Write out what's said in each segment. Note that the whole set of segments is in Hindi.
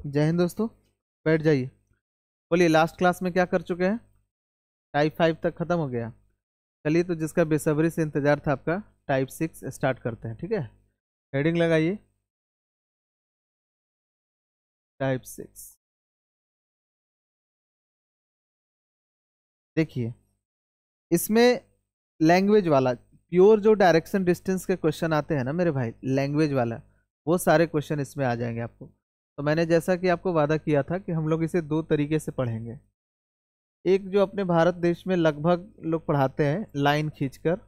जय हिंद दोस्तों। बैठ जाइए। बोलिए, लास्ट क्लास में क्या कर चुके हैं? टाइप 5 तक खत्म हो गया। चलिए, तो जिसका बेसब्री से इंतजार था आपका, टाइप 6 स्टार्ट करते हैं। ठीक है, हेडिंग लगाइए, टाइप 6। देखिए, इसमें लैंग्वेज वाला प्योर जो डायरेक्शन डिस्टेंस के क्वेश्चन आते हैं ना मेरे भाई, लैंग्वेज वाला, वो सारे क्वेश्चन इसमें आ जाएंगे आपको। तो मैंने जैसा कि आपको वादा किया था कि हम लोग इसे दो तरीके से पढ़ेंगे। एक जो अपने भारत देश में लगभग लोग पढ़ाते हैं लाइन खींचकर,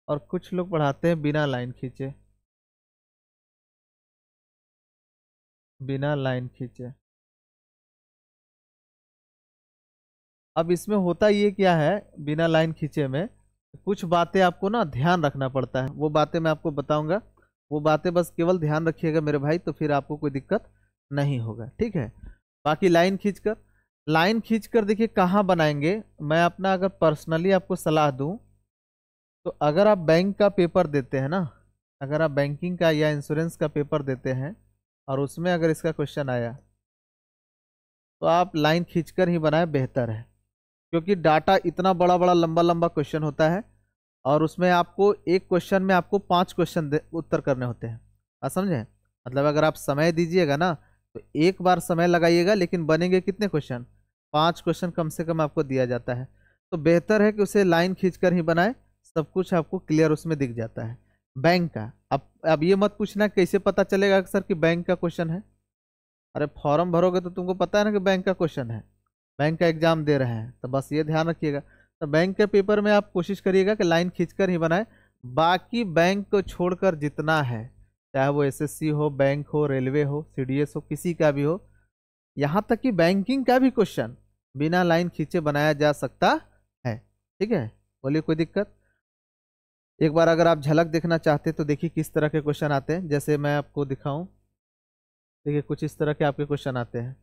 और कुछ लोग पढ़ाते हैं बिना लाइन खींचे, बिना लाइन खींचे। अब इसमें होता ये क्या है, बिना लाइन खींचे में कुछ बातें आपको ना ध्यान रखना पड़ता है। वो बातें मैं आपको बताऊंगा, वो बातें बस केवल ध्यान रखिएगा मेरे भाई, तो फिर आपको कोई दिक्कत नहीं होगा। ठीक है, बाकी लाइन खींचकर देखिए कहाँ बनाएंगे। मैं अपना अगर पर्सनली आपको सलाह दूं, तो अगर आप बैंक का पेपर देते हैं ना, अगर आप बैंकिंग का या इंश्योरेंस का पेपर देते हैं और उसमें अगर इसका क्वेश्चन आया, तो आप लाइन खींचकर ही बनाए, बेहतर है। क्योंकि डाटा इतना बड़ा बड़ा लंबा लंबा क्वेश्चन होता है, और उसमें आपको एक क्वेश्चन में आपको 5 क्वेश्चन उत्तर करने होते हैं। आप समझे? मतलब अगर आप समय दीजिएगा ना, तो एक बार समय लगाइएगा, लेकिन बनेंगे कितने क्वेश्चन? 5 क्वेश्चन कम से कम आपको दिया जाता है। तो बेहतर है कि उसे लाइन खींचकर ही बनाए, सब कुछ आपको क्लियर उसमें दिख जाता है। बैंक का, अब ये मत पूछना कैसे पता चलेगा सर कि बैंक का क्वेश्चन है। अरे फॉर्म भरोगे तो तुमको पता है ना कि बैंक का क्वेश्चन है, बैंक का एग्जाम दे रहे हैं, तो बस ये ध्यान रखिएगा। तो बैंक के पेपर में आप कोशिश करिएगा कि लाइन खींचकर ही बनाए। बाकी बैंक को छोड़कर जितना है, चाहे वो एसएससी हो, बैंक हो, रेलवे हो, सीडीएस हो, किसी का भी हो, यहाँ तक कि बैंकिंग का भी क्वेश्चन बिना लाइन खींचे बनाया जा सकता है। ठीक है, बोलिए कोई दिक्कत? एक बार अगर आप झलक देखना चाहते हैं तो देखिए किस तरह के क्वेश्चन आते हैं, जैसे मैं आपको दिखाऊं। देखिए कुछ इस तरह के आपके क्वेश्चन आते हैं।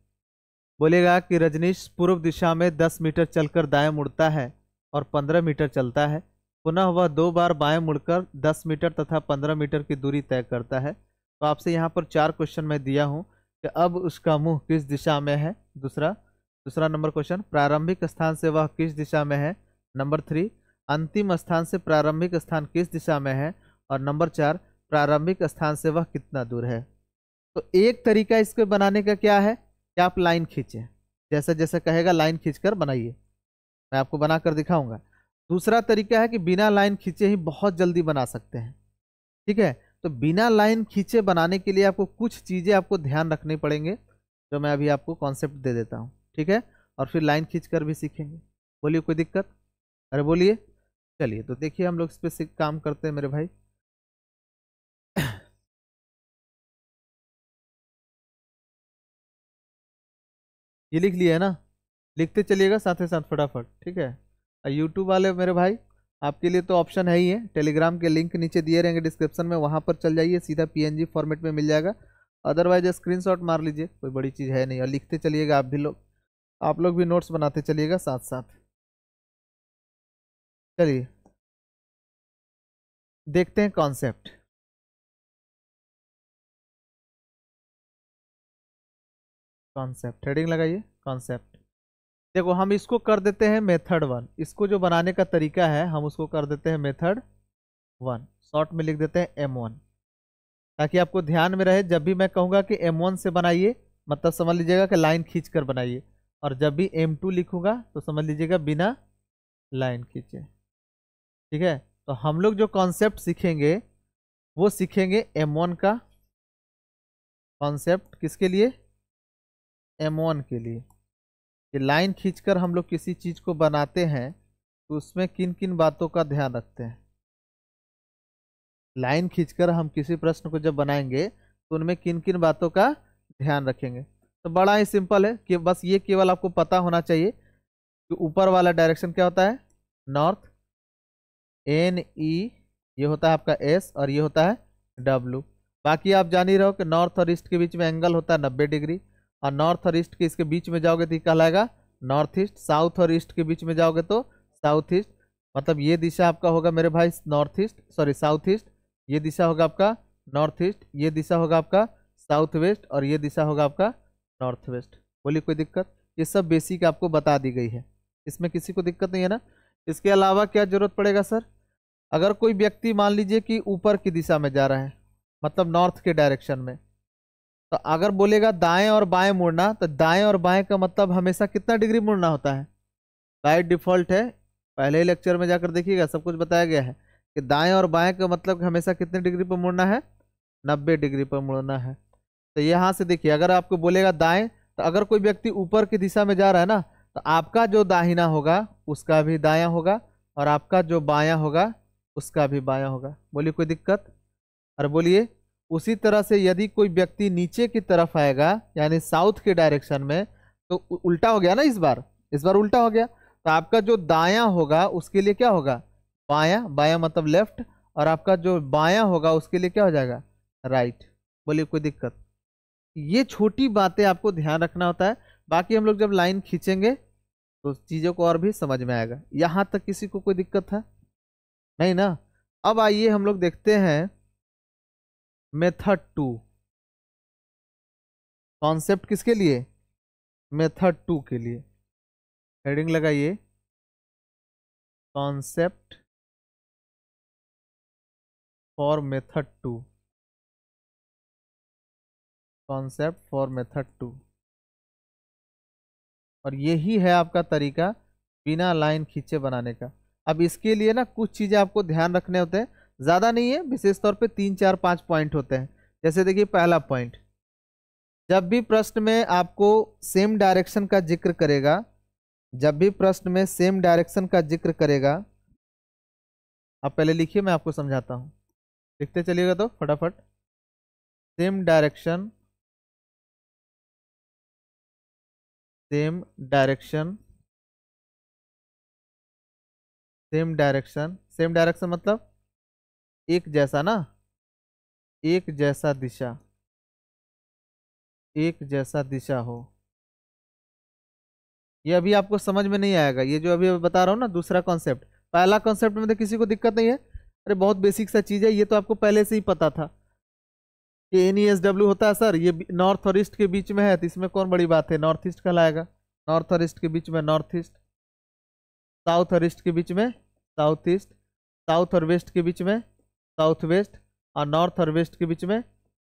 बोलेगा कि रजनीश पूर्व दिशा में 10 मीटर चलकर दाएं मुड़ता है और 15 मीटर चलता है। पुनः वह 2 बार बाएं मुड़कर 10 मीटर तथा 15 मीटर की दूरी तय करता है। तो आपसे यहाँ पर 4 क्वेश्चन मैं दिया हूँ कि अब उसका मुंह किस दिशा में है। दूसरा दूसरा नंबर क्वेश्चन, प्रारंभिक स्थान से वह किस दिशा में है। नंबर 3, अंतिम स्थान से प्रारंभिक स्थान किस दिशा में है। और नंबर 4, प्रारंभिक स्थान से वह कितना दूर है। तो एक तरीका इसको बनाने का क्या है कि आप लाइन खींचें, जैसे जैसे कहेगा लाइन खींचकर बनाइए, मैं आपको बनाकर दिखाऊंगा। दूसरा तरीका है कि बिना लाइन खींचे ही बहुत जल्दी बना सकते हैं। ठीक है, तो बिना लाइन खींचे बनाने के लिए आपको कुछ चीजें आपको ध्यान रखनी पड़ेंगे, जो मैं अभी आपको कॉन्सेप्ट दे देता हूँ। ठीक है, और फिर लाइन खींचकर भी सीखेंगे। बोलिए कोई दिक्कत? अरे बोलिए। चलिए, तो देखिए हम लोग इस पे काम करते हैं मेरे भाई। ये लिख लिया है ना? लिखते चलिएगा साथ ही साथ फटाफट। ठीक है, यूट्यूब वाले मेरे भाई, आपके लिए तो ऑप्शन है ही है, टेलीग्राम के लिंक नीचे दिए रहेंगे डिस्क्रिप्शन में, वहां पर चल जाइए, सीधा पीएनजी फॉर्मेट में मिल जाएगा। अदरवाइज स्क्रीनशॉट मार लीजिए, कोई बड़ी चीज़ है नहीं, और लिखते चलिएगा। आप लोग भी नोट्स बनाते चलिएगा साथ साथ। चलिए देखते हैं कॉन्सेप्ट। कॉन्सेप्ट हेडिंग लगाइए, कॉन्सेप्ट। देखो, हम इसको कर देते हैं मेथड 1। इसको जो बनाने का तरीका है, हम उसको कर देते हैं मेथड 1, शॉर्ट में लिख देते हैं M1, ताकि आपको ध्यान में रहे। जब भी मैं कहूंगा कि M1 से बनाइए, मतलब समझ लीजिएगा कि लाइन खींच कर बनाइए, और जब भी M2 लिखूंगा तो समझ लीजिएगा बिना लाइन खींचे। ठीक है, तो हम लोग जो कॉन्सेप्ट सीखेंगे वो सीखेंगे M1 का कॉन्सेप्ट। किसके लिए? M1 के लिए। कि लाइन खींचकर हम लोग किसी चीज को बनाते हैं तो उसमें किन किन बातों का ध्यान रखते हैं। लाइन खींचकर हम किसी प्रश्न को जब बनाएंगे तो उनमें किन किन बातों का ध्यान रखेंगे। तो बड़ा ही सिंपल है कि बस ये केवल आपको पता होना चाहिए कि ऊपर वाला डायरेक्शन क्या होता है, नॉर्थ, NE, ये होता है आपका S, और ये होता है W। बाकी आप जान ही रहो कि नॉर्थ और ईस्ट के बीच में एंगल होता है 90 डिग्री, और नॉर्थ और ईस्ट के इसके बीच में जाओगे तो कहलाएगा नॉर्थ ईस्ट, साउथ और ईस्ट के बीच में जाओगे तो साउथ ईस्ट। मतलब ये दिशा आपका होगा मेरे भाई north east, sorry south east, ये दिशा होगा आपका नॉर्थ ईस्ट, ये दिशा होगा आपका साउथ वेस्ट, और ये दिशा होगा आपका नॉर्थ वेस्ट। बोलिए कोई दिक्कत? ये सब बेसिक आपको बता दी गई है, इसमें किसी को दिक्कत नहीं है ना? इसके अलावा क्या जरूरत पड़ेगा सर? अगर कोई व्यक्ति मान लीजिए कि ऊपर की दिशा में जा रहा है, मतलब नॉर्थ के डायरेक्शन में, तो अगर बोलेगा दाएं और बाएं मुड़ना, तो दाएं और बाएं का मतलब हमेशा कितना डिग्री मुड़ना होता है? बाय डिफॉल्ट है, पहले ही लेक्चर में जाकर देखिएगा सब कुछ बताया गया है कि दाएं और बाएं का मतलब हमेशा कितने डिग्री पर मुड़ना है? 90 डिग्री पर मुड़ना है। तो यहाँ से देखिए, अगर आपको बोलेगा दाएं, तो अगर कोई व्यक्ति ऊपर की दिशा में जा रहा है ना, तो आपका जो दाहिना होगा उसका भी दायां होगा, और आपका जो बायां होगा उसका भी बायां होगा। बोलिए कोई दिक्कत? और बोलिए उसी तरह से यदि कोई व्यक्ति नीचे की तरफ आएगा, यानी साउथ के डायरेक्शन में, तो उल्टा हो गया ना, इस बार उल्टा हो गया, तो आपका जो दायां होगा उसके लिए क्या होगा? बायां, बायां मतलब लेफ्ट, और आपका जो बायां होगा उसके लिए क्या हो जाएगा? राइट। बोलिए कोई दिक्कत? ये छोटी बातें आपको ध्यान रखना होता है, बाकी हम लोग जब लाइन खींचेंगे तो चीजों को और भी समझ में आएगा। यहां तक किसी को कोई दिक्कत है? नहीं ना? अब आइए हम लोग देखते हैं मेथड 2। कॉन्सेप्ट किसके लिए? मेथड 2 के लिए। हेडिंग लगाइए, concept for method 2। Concept for method 2। और यही है आपका तरीका बिना लाइन खींचे बनाने का। अब इसके लिए ना कुछ चीजें आपको ध्यान रखने होते हैं, ज्यादा नहीं है, विशेष तौर पे 3 4 5 पॉइंट होते हैं। जैसे देखिए पहला पॉइंट, जब भी प्रश्न में आपको सेम डायरेक्शन का जिक्र करेगा, जब भी प्रश्न में सेम डायरेक्शन का जिक्र करेगा, आप पहले लिखिए मैं आपको समझाता हूं, लिखते चलिएगा तो फटाफट। Same direction, same direction, same direction, same direction मतलब एक जैसा ना, एक जैसा दिशा, एक जैसा दिशा हो। ये अभी आपको समझ में नहीं आएगा, ये जो अभी बता रहा हूँ ना दूसरा कॉन्सेप्ट। पहला कॉन्सेप्ट में तो किसी को दिक्कत नहीं है, अरे बहुत बेसिक सा चीज है, ये तो आपको पहले से ही पता था कि NESW होता है सर, ये नॉर्थ और ईस्ट के बीच में है, तो इसमें कौन बड़ी बात है? नॉर्थ ईस्ट कहलाएगा। नॉर्थ और ईस्ट के बीच में नॉर्थ ईस्ट, साउथ और ईस्ट के बीच में साउथ ईस्ट, साउथ और वेस्ट के बीच में साउथ वेस्ट, और नॉर्थ और वेस्ट के बीच में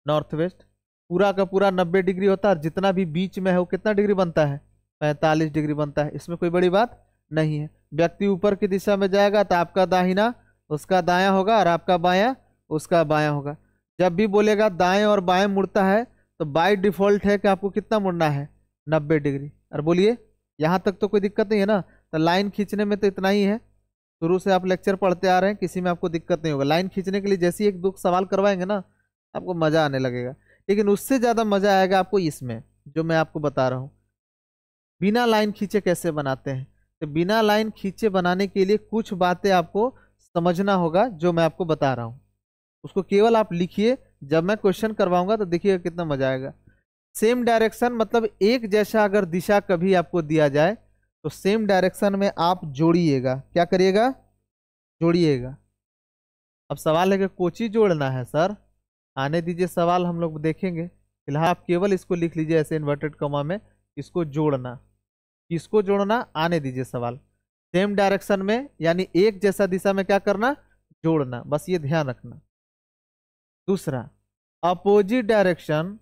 नॉर्थ वेस्ट। पूरा का पूरा 90 डिग्री होता है, और जितना भी बीच में है वो कितना डिग्री बनता है? 45 डिग्री बनता है। इसमें कोई बड़ी बात नहीं है। व्यक्ति ऊपर की दिशा में जाएगा तो आपका दाहिना उसका दायां होगा, और आपका बायां उसका बायां होगा। जब भी बोलेगा दाएं और बाएं मुड़ता है, तो बाय डिफॉल्ट है कि आपको कितना मुड़ना है? 90 डिग्री। और बोलिए यहाँ तक तो कोई दिक्कत नहीं है ना? तो लाइन खींचने में तो इतना ही है, शुरू से आप लेक्चर पढ़ते आ रहे हैं, किसी में आपको दिक्कत नहीं होगा। लाइन खींचने के लिए जैसे ही एक दो सवाल करवाएंगे ना, आपको मजा आने लगेगा। लेकिन उससे ज्यादा मजा आएगा आपको इसमें जो मैं आपको बता रहा हूँ, बिना लाइन खींचे कैसे बनाते हैं। तो बिना लाइन खींचे बनाने के लिए कुछ बातें आपको समझना होगा जो मैं आपको बता रहा हूँ, उसको केवल आप लिखिए। जब मैं क्वेश्चन करवाऊंगा तो देखिएगा कितना मजा आएगा। सेम डायरेक्शन मतलब एक जैसा अगर दिशा कभी आपको दिया जाए, तो सेम डायरेक्शन में आप जोड़िएगा। क्या करिएगा? जोड़िएगा। अब सवाल है कि कोची जोड़ना है सर, आने दीजिए सवाल हम लोग देखेंगे। फिलहाल आप केवल इसको लिख लीजिए ऐसे इन्वर्टेड कॉमा में, इसको जोड़ना। किसको जोड़ना? आने दीजिए सवाल। सेम डायरेक्शन में यानी एक जैसा दिशा में क्या करना? जोड़ना, बस ये ध्यान रखना। दूसरा, अपोजिट डायरेक्शन,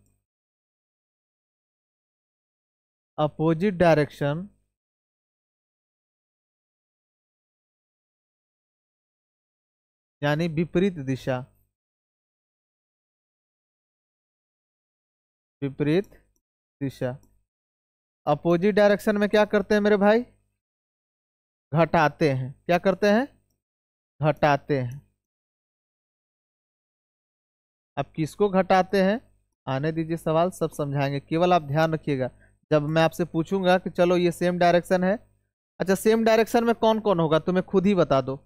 अपोजिट डायरेक्शन यानी विपरीत दिशा, विपरीत दिशा। अपोजिट डायरेक्शन में क्या करते हैं मेरे भाई? घटाते हैं। क्या करते हैं? घटाते हैं। अब किसको घटाते हैं? आने दीजिए सवाल, सब समझाएंगे, केवल आप ध्यान रखिएगा। जब मैं आपसे पूछूंगा कि चलो ये सेम डायरेक्शन है, अच्छा सेम डायरेक्शन में कौन कौन होगा तुम्हें खुद ही बता दो।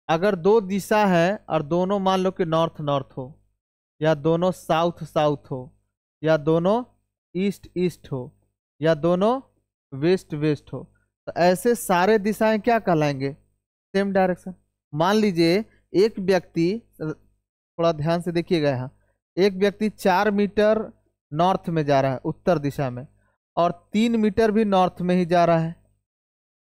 अगर दो दिशा है और दोनों मान लो कि नॉर्थ नॉर्थ हो, या दोनों साउथ साउथ हो, या दोनों ईस्ट ईस्ट हो, या दोनों वेस्ट वेस्ट हो, तो ऐसे सारे दिशाएं क्या कहलाएंगे? Same direction. मान लीजिए एक व्यक्ति, थोड़ा ध्यान से देखिएगा यहाँ, एक व्यक्ति 4 मीटर नॉर्थ में जा रहा है, उत्तर दिशा में, और 3 मीटर भी नॉर्थ में ही जा रहा है।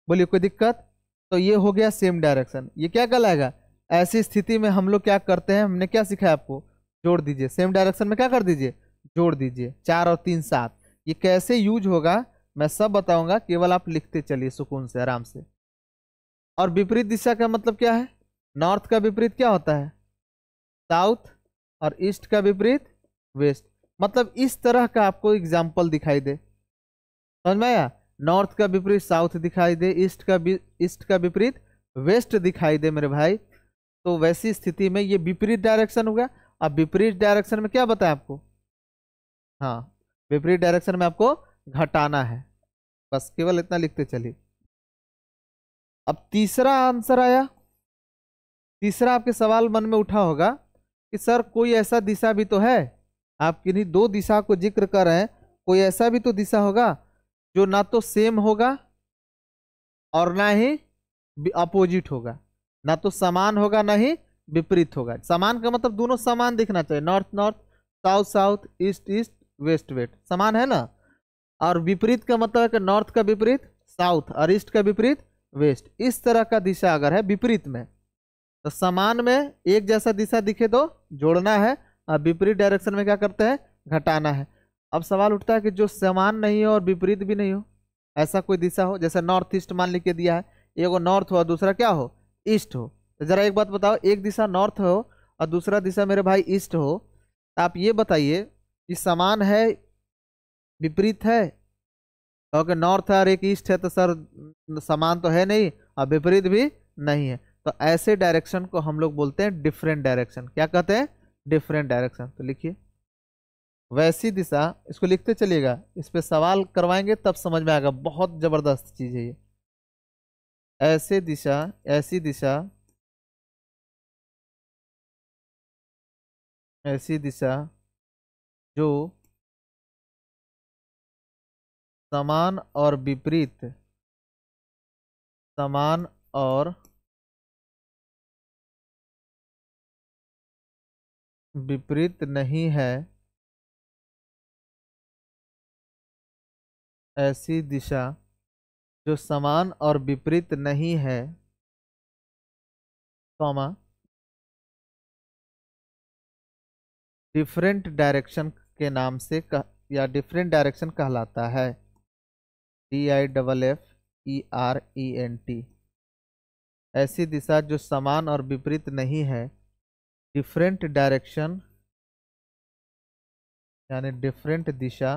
बोलिए कोई दिक्कत? तो ये हो गया सेम डायरेक्शन। ये क्या कहलाएगा? ऐसी स्थिति में हम लोग क्या करते हैं, हमने क्या सीखा है आपको? जोड़ दीजिए। सेम डायरेक्शन में क्या कर दीजिए? जोड़ दीजिए। 4 और 3 7। ये कैसे यूज होगा मैं सब बताऊंगा, केवल आप लिखते चलिए सुकून से, आराम से। और विपरीत दिशा का मतलब क्या है? नॉर्थ का विपरीत क्या होता है? साउथ। और ईस्ट का विपरीत वेस्ट। मतलब इस तरह का आपको एग्जाम्पल दिखाई दे, समझ में आया? नॉर्थ का विपरीत साउथ दिखाई दे, ईस्ट का विपरीत वेस्ट दिखाई दे मेरे भाई, तो वैसी स्थिति में ये विपरीत डायरेक्शन होगा। अब विपरीत डायरेक्शन में क्या बताया आपको? हाँ, विपरीत डायरेक्शन में आपको घटाना है। बस केवल इतना लिखते चलिए। अब तीसरा आंसर आया। तीसरा आपके सवाल मन में उठा होगा कि सर कोई ऐसा दिशा भी तो है, आप किन्हीं दो दिशा को जिक्र कर रहे हैं, कोई ऐसा भी तो दिशा होगा जो ना तो सेम होगा और ना ही अपोजिट होगा, ना तो समान होगा ना ही विपरीत होगा। समान का मतलब दोनों समान दिखना चाहिए, north north, south south, east east, west west, समान है ना। और विपरीत का मतलब है कि नॉर्थ का विपरीत साउथ और ईस्ट का विपरीत वेस्ट। इस तरह का दिशा अगर है विपरीत में, तो समान में एक जैसा दिशा दिखे तो जोड़ना है, और विपरीत डायरेक्शन में क्या करते हैं? घटाना है। अब सवाल उठता है कि जो समान नहीं हो और विपरीत भी नहीं हो, ऐसा कोई दिशा हो, जैसे नॉर्थ ईस्ट मान लिख के दिया है, एगो नॉर्थ हो और दूसरा क्या हो? ईस्ट हो। तो जरा एक बात बताओ, एक दिशा नॉर्थ हो और दूसरा दिशा मेरे भाई ईस्ट हो, तो आप ये बताइए कि समान है विपरीत है? क्योंकि नॉर्थ है और एक ईस्ट है, तो सर समान तो है नहीं और विपरीत भी नहीं है। तो ऐसे डायरेक्शन को हम लोग बोलते हैं डिफरेंट डायरेक्शन। क्या कहते हैं? Different direction. तो लिखिए वैसी दिशा, इसको लिखते चलिएगा, इस पे सवाल करवाएंगे तब समझ में आएगा, बहुत जबरदस्त चीज है ये। ऐसे दिशा, ऐसी दिशा, ऐसी दिशा जो समान और विपरीत, समान और विपरीत नहीं है, ऐसी दिशा जो समान और विपरीत नहीं है, कॉमा, डिफरेंट डायरेक्शन के नाम से या डिफरेंट डायरेक्शन कहलाता है। DIFFERENT। ऐसी दिशा जो समान और विपरीत नहीं है, डिफरेंट डायरेक्शन, यानी डिफरेंट दिशा,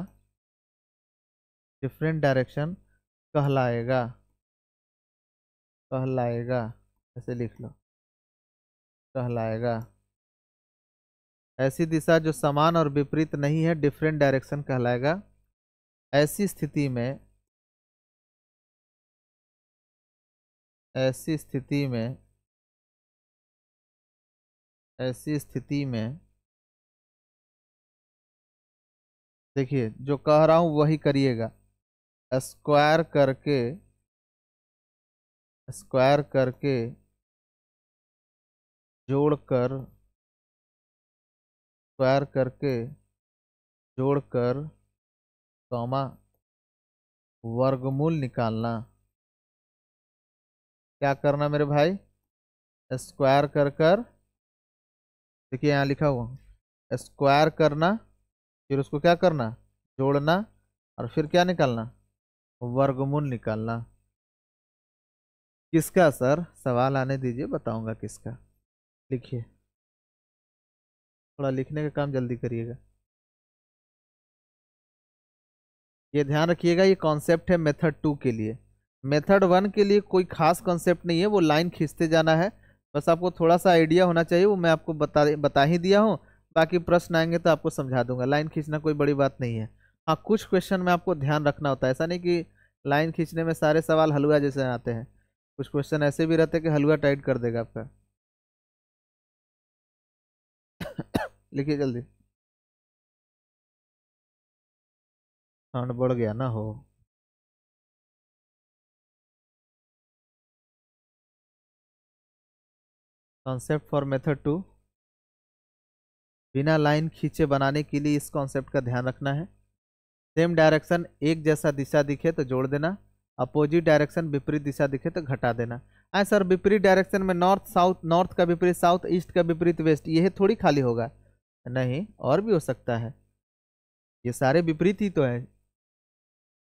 डिफरेंट डायरेक्शन कहलाएगा, कहलाएगा, ऐसे लिख लो, कहलाएगा। ऐसी दिशा जो समान और विपरीत नहीं है, डिफरेंट डायरेक्शन कहलाएगा। ऐसी स्थिति में, ऐसी स्थिति में, ऐसी स्थिति में देखिए जो कह रहा हूं वही करिएगा। स्क्वायर करके, स्क्वायर करके, जोड़कर, स्क्वायर करके जोड़कर, कॉमा, वर्गमूल निकालना। क्या करना मेरे भाई? स्क्वायर कर कर, देखिए यहाँ लिखा हुआ, स्क्वायर करना, फिर उसको क्या करना? जोड़ना, और फिर क्या निकालना? वर्गमूल निकालना। किसका सर? सवाल आने दीजिए, बताऊंगा किसका। लिखिए, थोड़ा लिखने का काम जल्दी करिएगा। ये ध्यान रखिएगा, ये कॉन्सेप्ट है मेथड 2 के लिए। मेथड 1 के लिए कोई खास कॉन्सेप्ट नहीं है, वो लाइन खींचते जाना है। बस आपको थोड़ा सा आइडिया होना चाहिए, वो मैं आपको बता ही दिया हूँ। बाकी प्रश्न आएंगे तो आपको समझा दूंगा। लाइन खींचना कोई बड़ी बात नहीं है। हाँ, कुछ क्वेश्चन में आपको ध्यान रखना होता है, ऐसा नहीं कि लाइन खींचने में सारे सवाल हलवा जैसे आते हैं। कुछ क्वेश्चन ऐसे भी रहते हैं कि हलवा टाइट कर देगा आपका। लिखिए जल्दी, साउंड बढ़ गया ना हो। कॉन्सेप्ट फॉर मेथड 2, बिना लाइन खींचे बनाने के लिए इस कॉन्सेप्ट का ध्यान रखना है। सेम डायरेक्शन एक जैसा दिशा दिखे तो जोड़ देना, अपोजिट डायरेक्शन विपरीत दिशा दिखे तो घटा देना। सर विपरीत डायरेक्शन में नॉर्थ साउथ, नॉर्थ का विपरीत साउथ, ईस्ट का विपरीत वेस्ट, यह थोड़ी खाली होगा, नहीं और भी हो सकता है, ये सारे विपरीत ही तो है।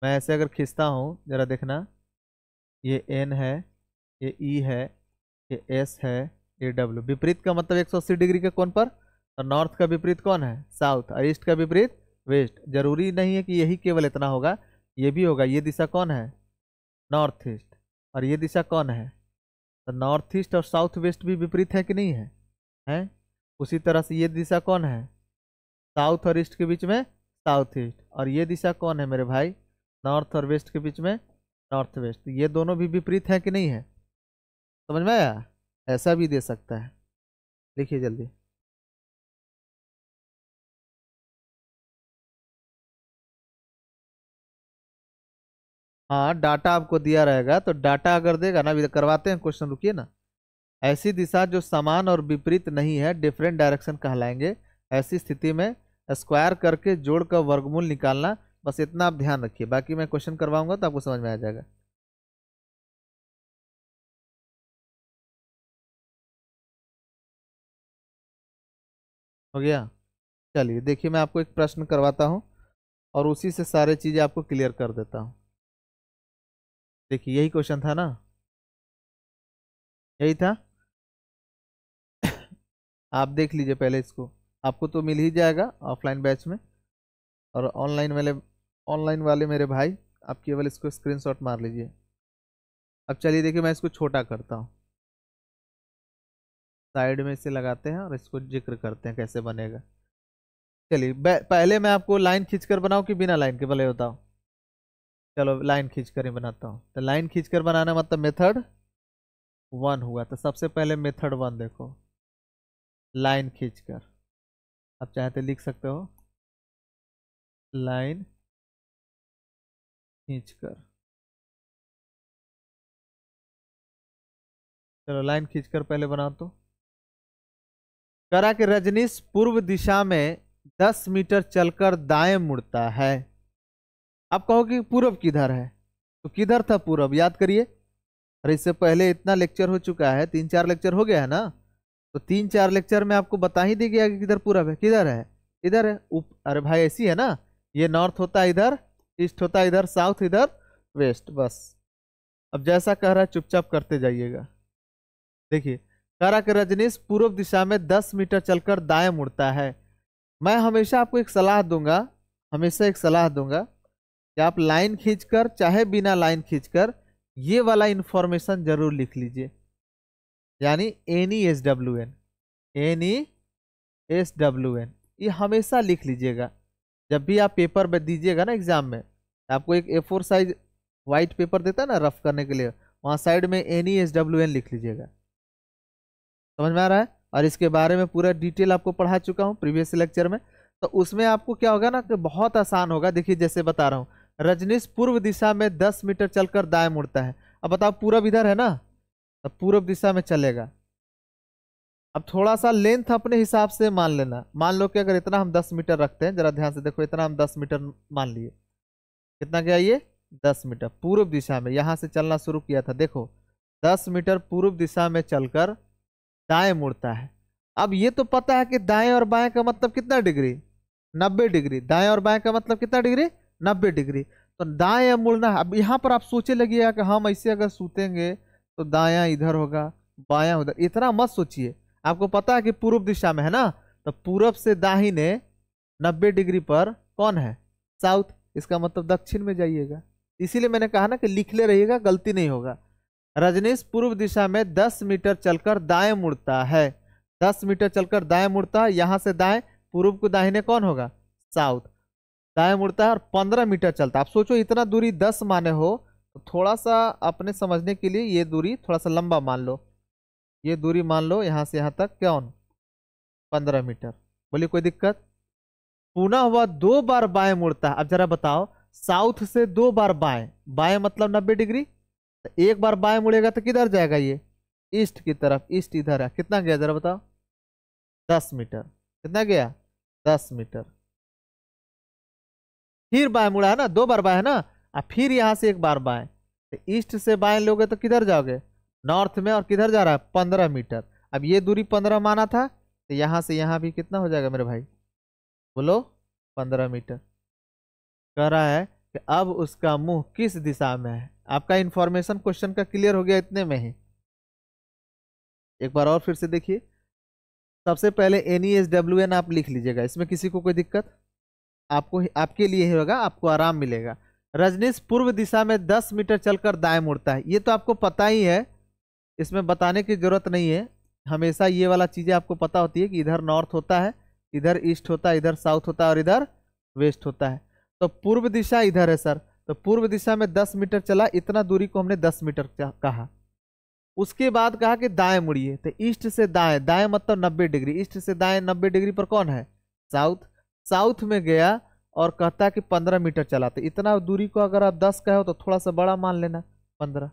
मैं ऐसे अगर खींचता हूँ जरा देखना, ये एन है, ये ई है, ये एस है, ये डब्ल्यू। विपरीत का मतलब 180 डिग्री के कोण पर, और नॉर्थ का विपरीत कौन है, साउथ, और ईस्ट का विपरीत वेस्ट। जरूरी नहीं है कि यही केवल इतना होगा, ये भी होगा। ये दिशा कौन है, नॉर्थ ईस्ट, और ये दिशा कौन है, तो नॉर्थ ईस्ट और साउथ वेस्ट भी विपरीत है कि नहीं है, है। उसी तरह से ये दिशा कौन है, साउथ और ईस्ट के बीच में साउथ ईस्ट, और ये दिशा कौन है मेरे भाई, नॉर्थ और वेस्ट के बीच में नॉर्थ वेस्ट। ये दोनों भी विपरीत है कि नहीं है, समझ में आया। ऐसा भी दे सकता है, लिखिए जल्दी। हाँ डाटा आपको दिया रहेगा, तो डाटा अगर देगा ना, अभी करवाते हैं क्वेश्चन, रुकिए ना। ऐसी दिशा जो समान और विपरीत नहीं है, डिफरेंट डायरेक्शन कहलाएंगे। ऐसी स्थिति में स्क्वायर करके जोड़कर वर्गमूल निकालना, बस इतना आप ध्यान रखिए। बाकी मैं क्वेश्चन करवाऊंगा तो आपको समझ में आ जाएगा। हो गया, चलिए देखिए मैं आपको एक प्रश्न करवाता हूँ और उसी से सारे चीजें आपको क्लियर कर देता हूँ। देखिए यही क्वेश्चन था ना, यही था। आप देख लीजिए पहले इसको, आपको तो मिल ही जाएगा ऑफलाइन बैच में, और ऑनलाइन वाले मेरे भाई आप केवल इसको स्क्रीनशॉट मार लीजिए। अब चलिए देखिए मैं इसको छोटा करता हूँ, साइड में इसे लगाते हैं और इसको जिक्र करते हैं कैसे बनेगा। चलिए पहले मैं आपको लाइन खींचकर बनाऊं कि बिना लाइन के, भले बताओ। चलो लाइन खींचकर ही बनाता हूँ। तो लाइन खींचकर बनाना मतलब मेथड 1 हुआ। तो सबसे पहले मेथड 1 देखो, लाइन खींचकर, आप चाहते लिख सकते हो लाइन खींचकर। चलो लाइन खींचकर पहले बनाओ तो। करा कि रजनीश पूर्व दिशा में 10 मीटर चलकर दाएं मुड़ता है। आप कहो कि पूर्व किधर है, तो किधर था पूर्व, याद करिए। अरे इससे पहले इतना लेक्चर हो चुका है, 3-4 लेक्चर हो गया है ना, तो 3-4 लेक्चर में आपको बता ही दी गया कि किधर पूर्व है, किधर है, इधर है। अरे भाई ऐसी है ना, ये नॉर्थ होता है इधर, ईस्ट होता है इधर, साउथ इधर, वेस्ट, बस। अब जैसा कह रहा है चुपचाप करते जाइएगा। देखिए कह रहा कि रजनीश पूर्व दिशा में 10 मीटर चलकर दाएं मुड़ता है। मैं हमेशा आपको एक सलाह दूंगा, हमेशा एक सलाह दूंगा कि आप लाइन खींचकर चाहे बिना लाइन खींचकर ये वाला इंफॉर्मेशन जरूर लिख लीजिए, यानी NESWN, NESWN, ये हमेशा लिख लीजिएगा। जब भी आप पेपर में दीजिएगा ना एग्जाम में, आपको एक A4 साइज व्हाइट पेपर देता है ना रफ करने के लिए, वहाँ साइड में NESWN लिख लीजिएगा। समझ में आ रहा है। और इसके बारे में पूरा डिटेल आपको पढ़ा चुका हूँ प्रीवियस लेक्चर में, तो उसमें आपको क्या होगा ना कि बहुत आसान होगा। देखिए जैसे बता रहा हूँ, रजनीश पूर्व दिशा में 10 मीटर चलकर दाएं मुड़ता है। अब बताओ पूर्व इधर है ना, तो पूर्व दिशा में चलेगा। अब थोड़ा सा लेंथ अपने हिसाब से मान लेना। मान लो कि अगर इतना हम 10 मीटर रखते हैं, जरा ध्यान से देखो, इतना हम 10 मीटर मान लिए, कितना क्या ये 10 मीटर पूर्व दिशा में, यहां से चलना शुरू किया था। देखो 10 मीटर पूर्व दिशा में चलकर दाएं मुड़ता है। अब ये तो पता है कि दाएं और बाएं का मतलब कितना डिग्री, 90 डिग्री। दाएं और बाएं का मतलब कितना डिग्री, 90 डिग्री। तो दाएं मुड़ना। अब यहाँ पर आप सोचे लगिएगा कि हम ऐसे अगर सूतेंगे तो दायां इधर होगा, बायां उधर, इतना मत सोचिए। आपको पता है कि पूर्व दिशा में है ना, तो पूर्व से दाहिने 90 डिग्री पर कौन है, साउथ। इसका मतलब दक्षिण में जाइएगा। इसीलिए मैंने कहा ना कि लिख ले रहिएगा, गलती नहीं होगा। रजनीश पूर्व दिशा में 10 मीटर चलकर दाएं मुड़ता है। 10 मीटर चलकर दाएं मुड़ता है, यहां से दाएं, पूर्व को दाहिने कौन होगा, साउथ। दाएं मुड़ता है और 15 मीटर चलता है। आप सोचो इतना दूरी 10 माने हो, तो थोड़ा सा अपने समझने के लिए ये दूरी थोड़ा सा लंबा मान लो। ये दूरी मान लो यहां से यहां तक कौन, 15 मीटर। बोलिए कोई दिक्कत। पुनः वह 2 बार बाएं मुड़ता है। अब जरा बताओ, साउथ से 2 बार बाएं, बाएं मतलब 90 डिग्री, तो एक बार बाएं मुड़ेगा तो किधर जाएगा ये, ईस्ट की तरफ, ईस्ट इधर है, कितना गया जरा बताओ? 10 मीटर। कितना गया? 10 मीटर। फिर बाएं मुड़ा है ना, 2 बार बाएं है ना, और फिर यहां से 1 बार बाएं। तो ईस्ट से बाएं लोगे तो किधर जाओगे? नॉर्थ में। और किधर जा रहा है? 15 मीटर। अब ये दूरी 15 माना था, तो यहां से यहां भी कितना हो जाएगा मेरे भाई? बोलो। 15 मीटर। कह रहा है कि अब उसका मुंह किस दिशा में है। आपका इंफॉर्मेशन क्वेश्चन का क्लियर हो गया इतने में ही। एक बार और फिर से देखिए। सबसे पहले NESWN आप लिख लीजिएगा, इसमें किसी को कोई दिक्कत? आपको आपके लिए ही होगा, आपको आराम मिलेगा। रजनीश पूर्व दिशा में 10 मीटर चलकर दाएं मुड़ता है, ये तो आपको पता ही है, इसमें बताने की जरूरत नहीं है। हमेशा ये वाला चीजें आपको पता होती है कि इधर नॉर्थ होता है, इधर ईस्ट होता है, इधर साउथ होता है और इधर वेस्ट होता है। तो पूर्व दिशा इधर है सर, तो पूर्व दिशा में 10 मीटर चला, इतना दूरी को हमने 10 मीटर कहा। उसके बाद कहा कि दाएं मुड़िए, तो ईस्ट से दाएं, दाएं मतलब 90 डिग्री, ईस्ट से दाएं 90 डिग्री पर कौन है? साउथ। साउथ में गया और कहता कि 15 मीटर चला, तो इतना दूरी को अगर आप 10 कहो तो थोड़ा सा बड़ा मान लेना, 15।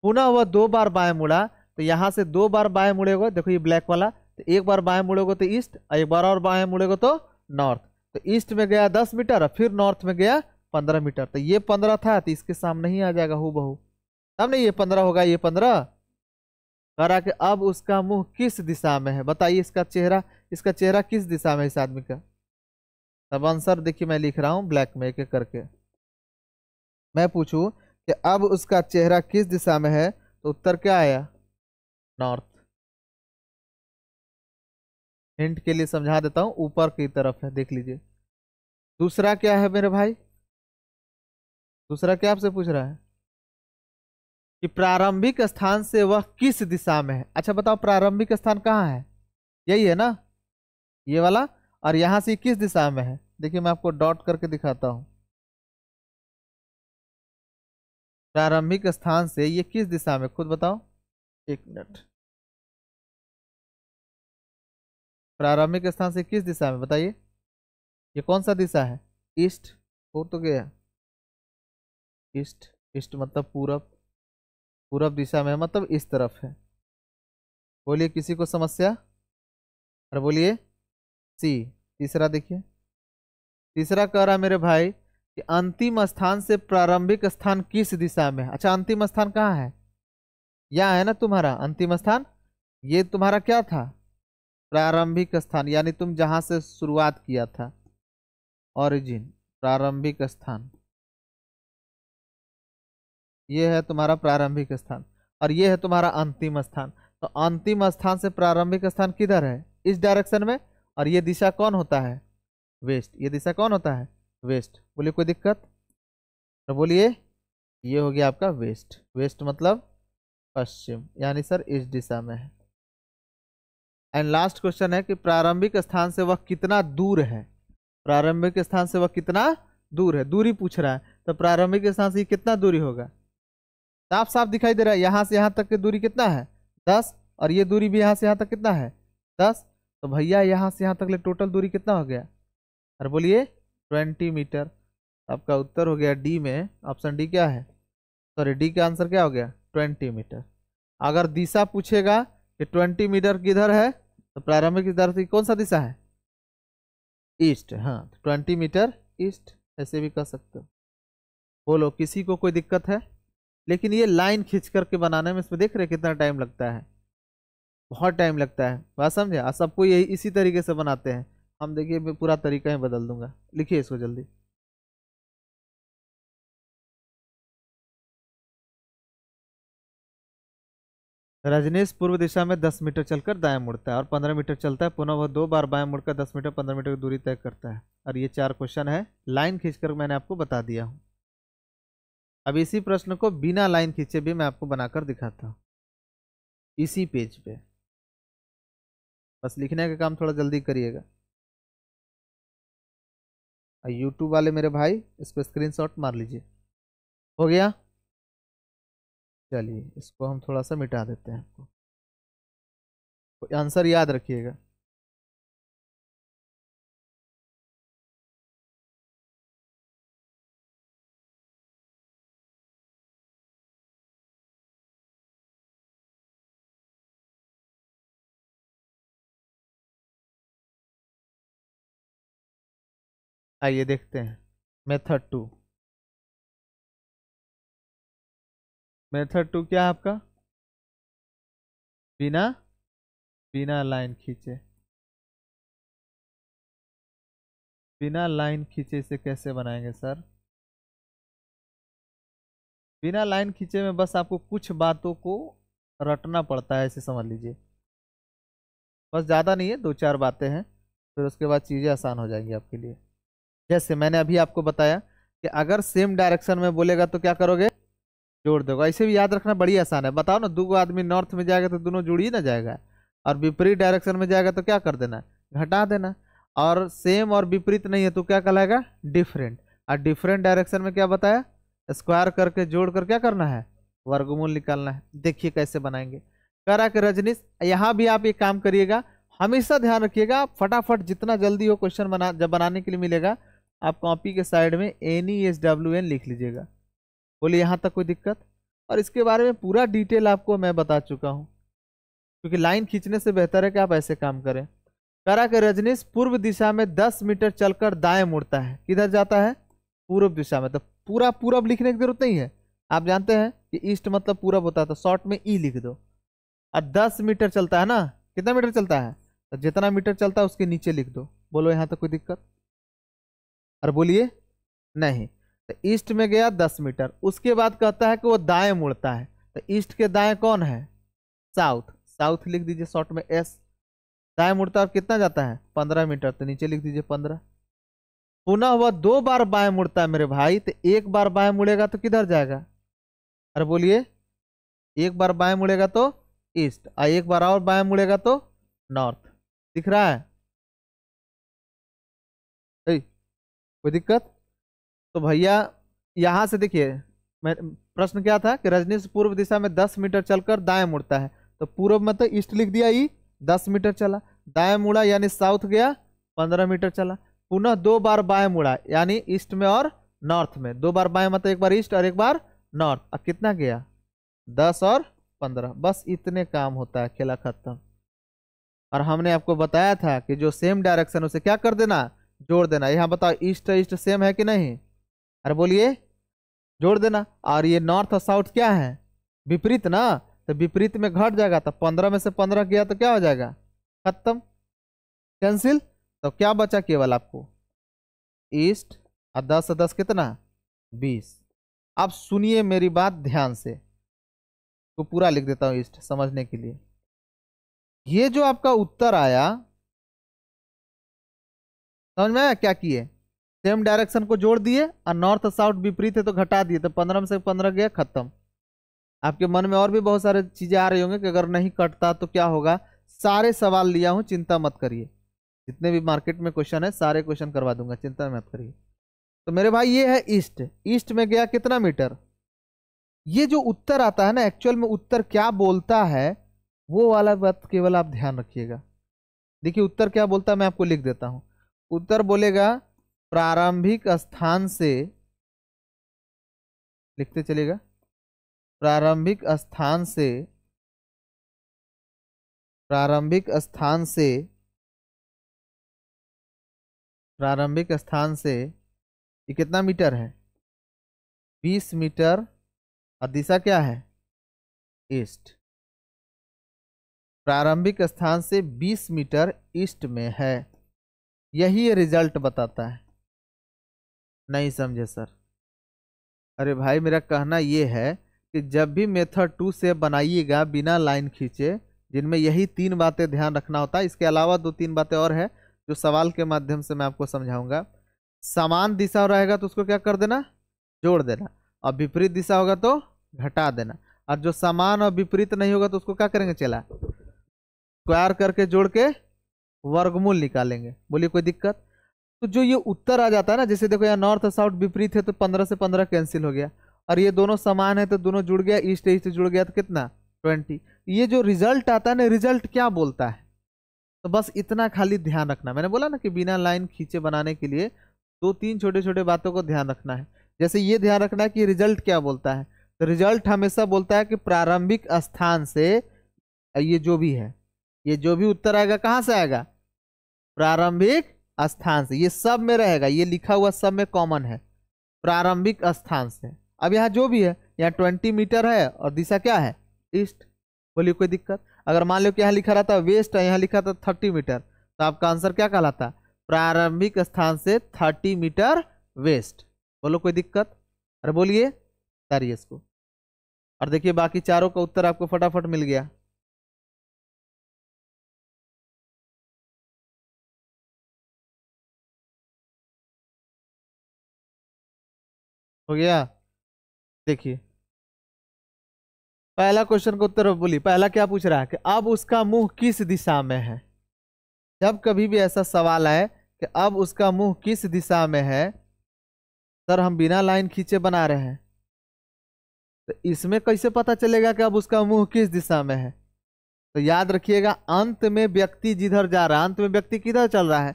पुनः वह 2 बार बाएं मुड़ा, तो यहां से 2 बार बाएं मुड़ेगा, देखो ये ब्लैक वाला, तो 1 बार बाएं मुड़ेगा तो ईस्ट, और 1 बार और बाएं मुड़ेगा तो नॉर्थ। तो ईस्ट में गया 10 मीटर और फिर नॉर्थ में गया 15 मीटर, तो ये 15 था, तो इसके सामने ही आ जाएगा हूबहू बहू, तब नहीं ये 15 होगा, ये 15। करा कि अब उसका मुंह किस दिशा में है, बताइए इसका चेहरा, इसका चेहरा किस दिशा में है इस आदमी का? तब आंसर देखिए मैं लिख रहा हूं ब्लैक में एक एक करके। मैं पूछूं कि अब उसका चेहरा किस दिशा में है, तो उत्तर क्या आया? नॉर्थ। हिंट के लिए समझा देता हूं, ऊपर की तरफ है, देख लीजिए। दूसरा क्या है मेरे भाई? दूसरा क्या आपसे पूछ रहा है कि प्रारंभिक स्थान से वह किस दिशा में है। अच्छा बताओ, प्रारंभिक स्थान कहाँ है? यही है ना, ये वाला। और यहां से किस दिशा में है? देखिए मैं आपको डॉट करके दिखाता हूं। प्रारंभिक स्थान से ये किस दिशा में, खुद बताओ। 1 मिनट। प्रारंभिक स्थान से किस दिशा में बताइए? ये कौन सा दिशा है? ईस्ट। हो तो गया ईस्ट। ईस्ट मतलब पूरब, पूरब दिशा में है, मतलब इस तरफ है। बोलिए किसी को समस्या? अरे बोलिए। सी। तीसरा देखिए, तीसरा कह रहा है मेरे भाई कि अंतिम स्थान से प्रारंभिक स्थान किस दिशा में है। अच्छा अंतिम स्थान कहाँ है? यहाँ है ना तुम्हारा अंतिम स्थान। ये तुम्हारा क्या था? प्रारंभिक स्थान, यानी तुम जहां से शुरुआत किया था, ओरिजिन, प्रारंभिक स्थान। ये है तुम्हारा प्रारंभिक स्थान, और ये है तुम्हारा अंतिम स्थान। तो अंतिम स्थान से प्रारंभिक स्थान किधर है? इस डायरेक्शन में। और ये दिशा कौन होता है? वेस्ट। ये दिशा कौन होता है? वेस्ट। बोलिए कोई दिक्कत? तो बोलिए। ये हो गया आपका वेस्ट। वेस्ट मतलब पश्चिम, यानी सर इस दिशा में है। एंड लास्ट क्वेश्चन है कि प्रारंभिक स्थान से वह कितना दूर है। प्रारंभिक स्थान से वह कितना दूर है, दूरी पूछ रहा है। तो प्रारंभिक स्थान से ये कितना दूरी होगा? साफ साफ दिखाई दे रहा है, यहां से यहां तक की दूरी कितना है? 10। और ये दूरी भी यहां से यहां तक कितना है? 10। तो भैया यहां से यहां तक ले टोटल दूरी कितना हो गया? अरे बोलिए। 20 मीटर। आपका उत्तर हो गया डी में, ऑप्शन डी क्या है? सॉरी, डी का आंसर क्या हो गया? 20 मीटर। अगर दिशा पूछेगा कि 20 मीटर किधर है, तो प्रारंभिक इधर से कौन सा दिशा है? ईस्ट। हाँ, 20 मीटर ईस्ट, ऐसे भी कह सकते हो। बोलो किसी को कोई दिक्कत है? लेकिन ये लाइन खींच करके बनाने में, इसमें देख रहे कितना टाइम लगता है, बहुत टाइम लगता है, बात समझे? और सबको यही इसी तरीके से बनाते हैं। हम देखिए मैं पूरा तरीका ही बदल दूंगा, लिखिए इसको जल्दी। रजनीश पूर्व दिशा में 10 मीटर चलकर दाएं मुड़ता है और 15 मीटर चलता है, पुनः वह 2 बार बाएं मुड़कर 10 मीटर 15 मीटर की दूरी तय करता है। और ये 4 क्वेश्चन है, लाइन खींचकर मैंने आपको बता दिया हूँ। अब इसी प्रश्न को बिना लाइन खींचे भी मैं आपको बनाकर दिखाता हूँ इसी पेज पे। बस लिखने का काम थोड़ा जल्दी करिएगा। और यूट्यूब वाले मेरे भाई इस पर स्क्रीनशॉट मार लीजिए। हो गया? चलिए इसको हम थोड़ा सा मिटा देते हैं, आपको आंसर याद रखिएगा। आइए देखते हैं मेथड 2। मेथड 2 क्या है आपका? बिना बिना लाइन खींचे। बिना लाइन खींचे इसे कैसे बनाएंगे सर? बिना लाइन खींचे में बस आपको कुछ बातों को रटना पड़ता है, ऐसे समझ लीजिए। बस ज़्यादा नहीं है, 2-4 बातें हैं, फिर उसके बाद चीज़ें आसान हो जाएंगी आपके लिए। जैसे मैंने अभी आपको बताया कि अगर सेम डायरेक्शन में बोलेगा तो क्या करोगे? जोड़ दोगे। ऐसे भी याद रखना बड़ी आसान है। बताओ ना, दो आदमी नॉर्थ में जाएगा तो दोनों जुड़ ही ना जाएगा, और विपरीत डायरेक्शन में जाएगा तो क्या कर देना? घटा देना। और सेम और विपरीत नहीं है तो क्या कहलाएगा? डिफरेंट। और डिफरेंट डायरेक्शन में क्या बताया? स्क्वायर करके जोड़ कर क्या करना है? वर्गमूल निकालना है। देखिए कैसे बनाएंगे। करा के रजनीश, यहाँ भी आप एक काम करिएगा, हमेशा ध्यान रखिएगा, आप फटाफट जितना जल्दी हो क्वेश्चन जब बनाने के लिए मिलेगा, आप कॉपी के साइड में NESWN लिख लीजिएगा। बोलिए यहाँ तक कोई दिक्कत? और इसके बारे में पूरा डिटेल आपको मैं बता चुका हूँ, क्योंकि लाइन खींचने से बेहतर है कि आप ऐसे काम करें। करा के रजनीश पूर्व दिशा में 10 मीटर चलकर दाएं मुड़ता है। किधर जाता है? पूर्व दिशा में। तो पूरा पूरब लिखने की जरूरत नहीं है, आप जानते हैं कि ईस्ट मतलब पूरब होता है, तो शॉर्ट में ई लिख दो। और 10 मीटर चलता है ना, कितना मीटर चलता है? तो जितना मीटर चलता है उसके नीचे लिख दो। बोलो यहाँ तक कोई दिक्कत? और बोलिए नहीं। तो ईस्ट में गया 10 मीटर, उसके बाद कहता है कि वो दाएं मुड़ता है। तो ईस्ट के दाएं कौन है? साउथ। साउथ लिख दीजिए शॉर्ट में एस। दाएं मुड़ता है और कितना जाता है? 15 मीटर, तो नीचे लिख दीजिए 15। पुनः वह 2 बार बाएं मुड़ता है मेरे भाई, तो एक बार बाएं मुड़ेगा तो किधर जाएगा? अरे बोलिए, एक बार बाएं मुड़ेगा तो ईस्ट, और एक बार और बाएं मुड़ेगा तो नॉर्थ। दिख रहा है? कोई दिक्कत? तो भैया यहां से देखिए, मैं प्रश्न क्या था कि रजनीश पूर्व दिशा में 10 मीटर चलकर दाएं मुड़ता है, तो पूर्व में तो ईस्ट लिख दिया, ई 10 मीटर चला, दाएं मुड़ा यानी साउथ गया 15 मीटर चला, पुनः 2 बार बाएं मुड़ा यानी ईस्ट में और नॉर्थ में। 2 बार बाएं मतलब एक बार ईस्ट और एक बार नॉर्थ। अब कितना गया? 10 और 15। बस इतने काम होता है, खेला खत्म। और हमने आपको बताया था कि जो सेम डायरेक्शन उसे क्या कर देना? जोड़ देना। यहाँ बताओ ईस्ट ईस्ट सेम है कि नहीं? अरे बोलिए, जोड़ देना। और ये नॉर्थ और साउथ क्या है? विपरीत ना, तो विपरीत में घट जाएगा, तो 15 में से 15 गया तो क्या हो जाएगा? खत्म, कैंसिल। तो क्या बचा केवल आपको? ईस्ट। और 10 से 10 कितना? 20। अब सुनिए मेरी बात ध्यान से, तो पूरा लिख देता हूं ईस्ट समझने के लिए। ये जो आपका उत्तर आया, समझ में आया क्या किए? सेम डायरेक्शन को जोड़ दिए, और नॉर्थ साउथ विपरीत है तो घटा दिए, तो 15 में से 15 गया, खत्म। आपके मन में और भी बहुत सारे चीजें आ रही होंगे कि अगर नहीं कटता तो क्या होगा। सारे सवाल लिया हूं, चिंता मत करिए। जितने भी मार्केट में क्वेश्चन है सारे क्वेश्चन करवा दूंगा, चिंता मत करिए। तो मेरे भाई ये है ईस्ट। ईस्ट में गया कितना मीटर? ये जो उत्तर आता है ना, एक्चुअल में उत्तर क्या बोलता है वो वाला बात केवल आप ध्यान रखिएगा। देखिए उत्तर क्या बोलता है, मैं आपको लिख देता हूं। उत्तर बोलेगा प्रारंभिक स्थान से, लिखते चलेगा, प्रारंभिक स्थान से, प्रारंभिक स्थान से, प्रारंभिक स्थान से ये कितना मीटर है? 20 मीटर। और दिशा क्या है? ईस्ट। प्रारंभिक स्थान से 20 मीटर ईस्ट में है, यही रिजल्ट बताता है। नहीं समझे सर? अरे भाई मेरा कहना यह है कि जब भी मेथड 2 से बनाइएगा बिना लाइन खींचे, जिनमें यही 3 बातें ध्यान रखना होता है, इसके अलावा 2-3 बातें और है जो सवाल के माध्यम से मैं आपको समझाऊंगा। समान दिशा रहेगा तो उसको क्या कर देना? जोड़ देना। और विपरीत दिशा होगा तो घटा देना। और जो समान और विपरीत नहीं होगा तो उसको क्या करेंगे? चला स्क्वायर करके जोड़ के वर्गमूल निकालेंगे। बोलिए कोई दिक्कत? तो जो ये उत्तर आ जाता है ना, जैसे देखो यहाँ नॉर्थ और साउथ विपरीत है तो 15 से 15 कैंसिल हो गया, और ये दोनों समान है तो दोनों जुड़ गया, ईस्ट ईस्ट जुड़ गया तो कितना? 20। ये जो रिजल्ट आता है ना, रिजल्ट क्या बोलता है? तो बस इतना खाली ध्यान रखना। मैंने बोला ना कि बिना लाइन खींचे बनाने के लिए 2-3 छोटे छोटे बातों को ध्यान रखना है। जैसे ये ध्यान रखना है कि रिजल्ट क्या बोलता है। तो रिजल्ट हमेशा बोलता है कि प्रारंभिक स्थान से, ये जो भी है, ये जो भी उत्तर आएगा कहाँ से आएगा? प्रारंभिक स्थान से, ये सब में रहेगा, ये लिखा हुआ सब में कॉमन है, प्रारंभिक स्थान से। अब यहाँ जो भी है, यहाँ 20 मीटर है और दिशा क्या है, ईस्ट। बोलिए कोई दिक्कत? अगर मान लो कि यहाँ लिखा रहता वेस्ट है, यहाँ लिखा था 30 मीटर, तो आपका आंसर क्या कहलाता? प्रारंभिक स्थान से 30 मीटर वेस्ट। बोलो कोई दिक्कत? अरे बोलिए, उतारिए इसको। और देखिए बाकी चारों का उत्तर आपको फटाफट मिल गया। हो गया? देखिए पहला क्वेश्चन का उत्तर बोलिए, पहला क्या पूछ रहा है कि अब उसका मुंह किस दिशा में है। जब कभी भी ऐसा सवाल आए कि अब उसका मुंह किस दिशा में है, सर हम बिना लाइन खींचे बना रहे हैं, तो इसमें कैसे पता चलेगा कि अब उसका मुंह किस दिशा में है? तो याद रखिएगा, अंत में व्यक्ति जिधर जा रहा है, अंत में व्यक्ति किधर चल रहा है,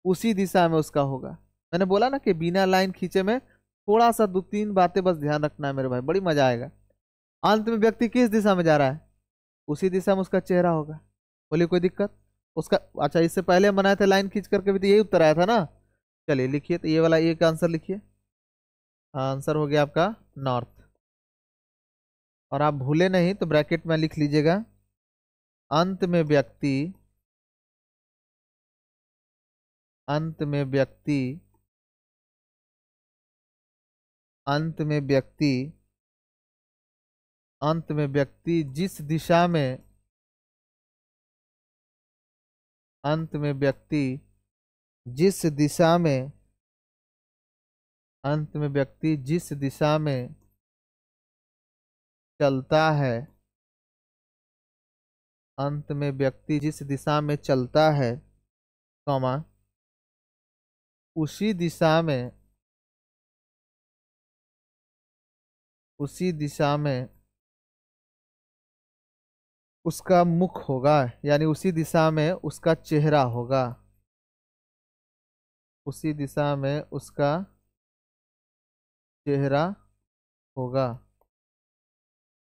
उसी दिशा में उसका होगा। मैंने बोला ना कि बिना लाइन खींचे में थोड़ा सा 2-3 बातें बस ध्यान रखना है मेरे भाई, बड़ी मजा आएगा। अंत में व्यक्ति किस दिशा में जा रहा है, उसी दिशा में उसका चेहरा होगा। बोलिए कोई दिक्कत? उसका अच्छा, इससे पहले हम बनाए थे लाइन खींच करके भी, तो यही उत्तर आया था ना। चलिए लिखिए, तो ये वाला एक आंसर लिखिए, आंसर हो गया आपका नॉर्थ। और आप भूले नहीं तो ब्रैकेट में लिख लीजिएगा, अंत में व्यक्ति, अंत में व्यक्ति, अंत में व्यक्ति, अंत में व्यक्ति जिस दिशा में, अंत में व्यक्ति जिस दिशा में, अंत में व्यक्ति जिस दिशा में चलता है, अंत में व्यक्ति जिस दिशा में चलता है, कॉमा, उसी दिशा में, उसी दिशा में उसका मुख होगा, यानी उसी दिशा में उसका चेहरा होगा, उसी दिशा में उसका चेहरा होगा।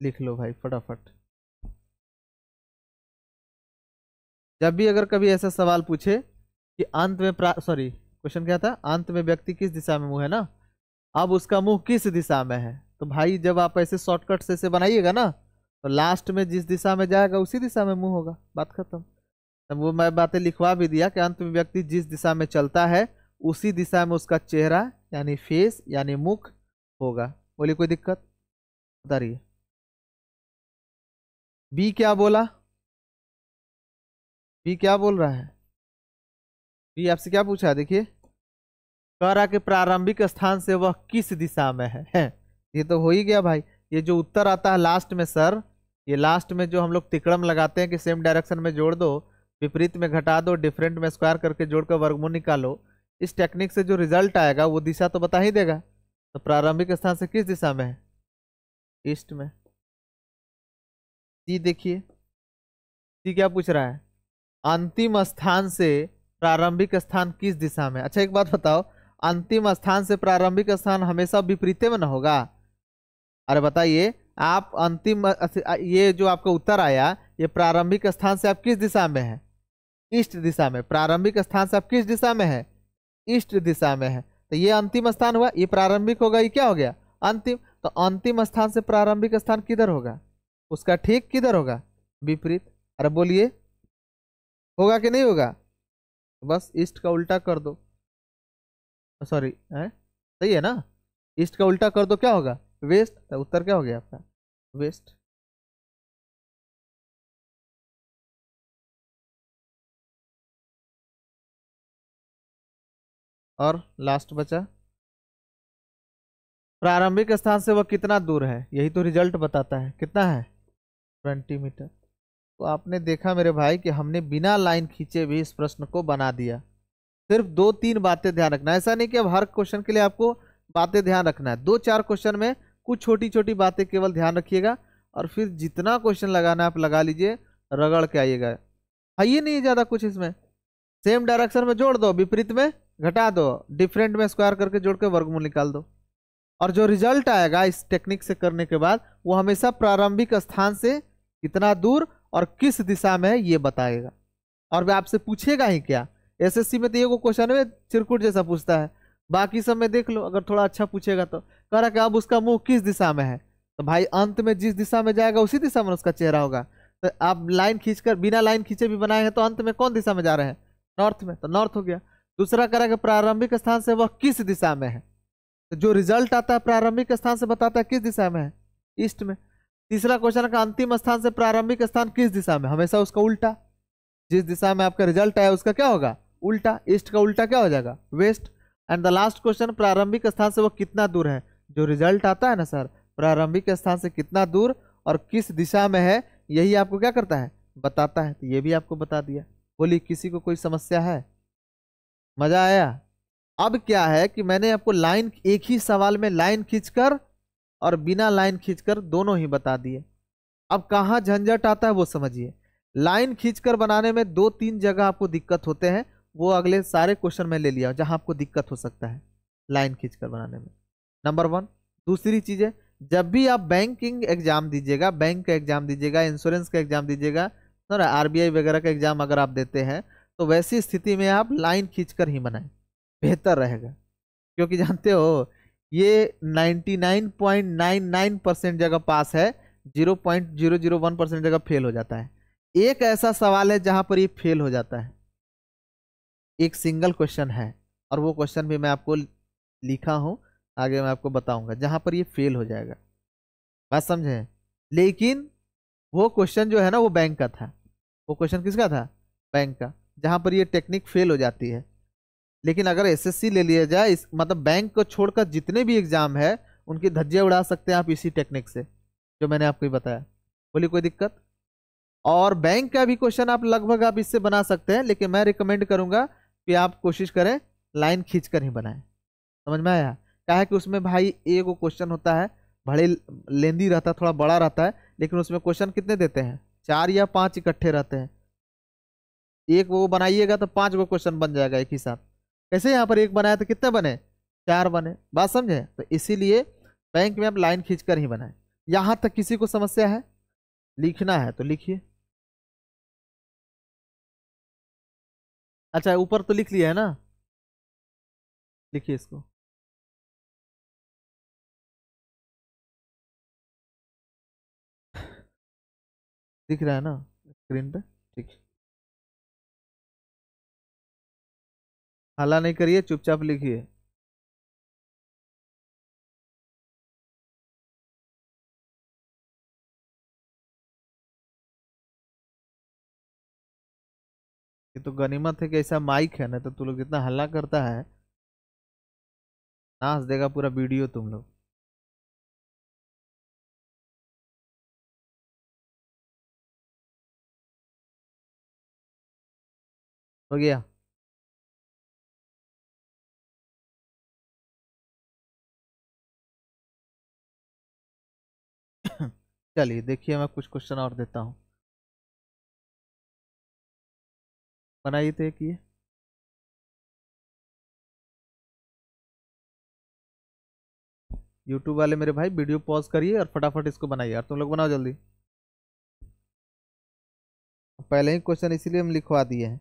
लिख लो भाई फटाफट। जब भी अगर कभी ऐसा सवाल पूछे कि अंत में सॉरी क्वेश्चन क्या था, अंत में व्यक्ति किस दिशा में मुंह है ना, अब उसका मुंह किस दिशा में है, तो भाई जब आप ऐसे शॉर्टकट से इसे बनाइएगा ना, तो लास्ट में जिस दिशा में जाएगा उसी दिशा में मुंह होगा, बात खत्म। तब वो मैं बातें लिखवा भी दिया कि अंत में व्यक्ति जिस दिशा में चलता है उसी दिशा में उसका चेहरा यानी फेस यानी मुख होगा। बोलिए कोई दिक्कत? बता रही है। बी क्या बोला? बी क्या बोल रहा है? बी आपसे क्या पूछा है? देखिए कह रहा कि प्रारंभिक स्थान से वह किस दिशा में है। ये तो हो ही गया भाई। ये जो उत्तर आता है लास्ट में सर, ये लास्ट में जो हम लोग तिकड़म लगाते हैं कि सेम डायरेक्शन में जोड़ दो, विपरीत में घटा दो, डिफरेंट में स्क्वायर करके जोड़कर वर्गमूल निकालो, इस टेक्निक से जो रिजल्ट आएगा वो दिशा तो बता ही देगा। तो प्रारंभिक स्थान से किस दिशा में है? ईस्ट में। सी देखिए, सी क्या पूछ रहा है? अंतिम स्थान से प्रारंभिक स्थान किस दिशा में। अच्छा एक बात बताओ, अंतिम स्थान से प्रारंभिक स्थान हमेशा विपरीत में ना होगा? अरे बताइए आप, अंतिम ये जो आपका उत्तर आया, ये प्रारंभिक स्थान से आप किस दिशा में है? ईस्ट दिशा में। प्रारंभिक स्थान से आप किस दिशा में है? ईस्ट दिशा में है। तो ये अंतिम स्थान हुआ, ये प्रारंभिक होगा, ये क्या हो गया? अंतिम। तो अंतिम स्थान से प्रारंभिक स्थान किधर होगा? उसका ठीक किधर होगा? विपरीत। अरे बोलिए होगा कि नहीं होगा? बस ईस्ट का उल्टा कर दो, सॉरी है सही है ना, ईस्ट का उल्टा कर दो, क्या होगा? वेस्ट। तो उत्तर क्या हो गया आपका? वेस्ट। और लास्ट बचा प्रारंभिक स्थान से वह कितना दूर है, यही तो रिजल्ट बताता है। कितना है? 20 मीटर। तो आपने देखा मेरे भाई कि हमने बिना लाइन खींचे भी इस प्रश्न को बना दिया। सिर्फ 2-3 बातें ध्यान रखना, ऐसा नहीं कि अब हर क्वेश्चन के लिए आपको बातें ध्यान रखना है। 2-4 क्वेश्चन में कुछ छोटी छोटी बातें केवल ध्यान रखिएगा, और फिर जितना क्वेश्चन लगाना है आप लगा लीजिए, रगड़ के आइएगा। है ये नहीं ज़्यादा कुछ इसमें, सेम डायरेक्शन में जोड़ दो, विपरीत में घटा दो, डिफरेंट में स्क्वायर करके जोड़ के वर्गमूल निकाल दो, और जो रिजल्ट आएगा इस टेक्निक से करने के बाद वो हमेशा प्रारंभिक स्थान से कितना दूर और किस दिशा में है ये बताएगा। और वे आपसे पूछेगा ही क्या एसएससी में तो ये क्वेश्चन में चिरकुट जैसा पूछता है, बाकी सब में देख लो अगर थोड़ा अच्छा पूछेगा तो। कह रहा कि अब उसका मुंह किस दिशा में है, तो भाई अंत में जिस दिशा में जाएगा उसी दिशा में उसका चेहरा होगा। तो आप लाइन खींचकर बिना लाइन खींचे भी बनाए हैं तो अंत में कौन दिशा में जा रहे हैं, नॉर्थ में, तो नॉर्थ हो गया। दूसरा कह रहा है कि प्रारंभिक स्थान से वह किस दिशा में है, तो जो रिजल्ट आता है प्रारंभिक स्थान से बताता है किस दिशा में है, ईस्ट में। तीसरा क्वेश्चन का अंतिम स्थान से प्रारंभिक स्थान किस दिशा में, हमेशा उसका उल्टा, जिस दिशा में आपका रिजल्ट आया उसका क्या होगा, उल्टा, ईस्ट का उल्टा क्या हो जाएगा, west. And the last question, प्रारंभिक स्थान से वो कितना दूर है, जो रिजल्ट आता है ना सर, प्रारंभिक स्थान से कितना दूर और किस दिशा में है, यही आपको क्या करता है, बताता है। तो ये भी आपको बता दिया। बोली किसी को कोई समस्या है, मजा आया। अब क्या है कि मैंने आपको लाइन, एक ही सवाल में लाइन खींचकर और बिना लाइन खींचकर दोनों ही बता दिए। अब कहाँ झंझट आता है वो समझिए। लाइन खींचकर बनाने में 2-3 जगह आपको दिक्कत होते हैं, वो अगले सारे क्वेश्चन में ले लिया जहां आपको दिक्कत हो सकता है लाइन खींचकर बनाने में। नंबर 1। दूसरी चीज है, जब भी आप बैंकिंग एग्जाम दीजिएगा, बैंक का एग्जाम दीजिएगा, इंश्योरेंस का एग्जाम दीजिएगा, सर आरबीआई वगैरह का एग्जाम अगर आप देते हैं, तो वैसी स्थिति में आप लाइन खींचकर ही बनाएं, बेहतर रहेगा। क्योंकि जानते हो ये 99.99% जगह पास है, 0.001% जगह फेल हो जाता है। एक ऐसा सवाल है जहां पर ये फेल हो जाता है, एक सिंगल क्वेश्चन है, और वो क्वेश्चन भी मैं आपको लिखा हूं, आगे मैं आपको बताऊंगा जहां पर ये फेल हो जाएगा, बात समझे। लेकिन वो क्वेश्चन जो है ना वो बैंक का था, वो क्वेश्चन किसका था, बैंक का, जहां पर ये टेक्निक फेल हो जाती है। लेकिन अगर एसएससी ले लिया जाए, इस मतलब बैंक को छोड़कर जितने भी एग्जाम है उनकी धज्जियां उड़ा सकते हैं आप इसी टेक्निक से, जो मैंने आपको बताया। बोलिए कोई दिक्कत। और बैंक का भी क्वेश्चन आप लगभग आप इससे बना सकते हैं, लेकिन मैं रिकमेंड करूंगा कि आप कोशिश करें लाइन खींचकर ही बनाएं। समझ में आया। क्या है कि उसमें भाई एक क्वेश्चन होता है, बड़े लेंदी रहता है, थोड़ा बड़ा रहता है, लेकिन उसमें क्वेश्चन कितने देते हैं, 4 या 5 इकट्ठे रहते हैं। एक वो बनाइएगा तो 5 गो क्वेश्चन बन जाएगा एक ही साथ। कैसे यहाँ पर एक बनाया तो कितने बने, 4 बने, बात समझे। तो इसीलिए बैंक में आप लाइन खींचकर ही बनाए। यहां तक किसी को समस्या है, लिखना है तो लिखिए। अच्छा ऊपर तो लिख लिया है ना, लिखिए इसको। दिख रहा है ना स्क्रीन पे, ठीक है। हल्ला नहीं करिए, चुपचाप लिखिए। ये तो गनीमत है कि ऐसा माइक है ना, तो तू लोग इतना हल्ला करता है, नाच देगा पूरा वीडियो तुम लोग। हो गया। चलिए देखिए मैं कुछ क्वेश्चन और देता हूँ, बनाइए तो एक ये। यूट्यूब वाले मेरे भाई वीडियो पॉज करिए और फटाफट इसको बनाइए, और तुम लोग बनाओ जल्दी। पहले ही क्वेश्चन इसीलिए हम लिखवा दिए हैं।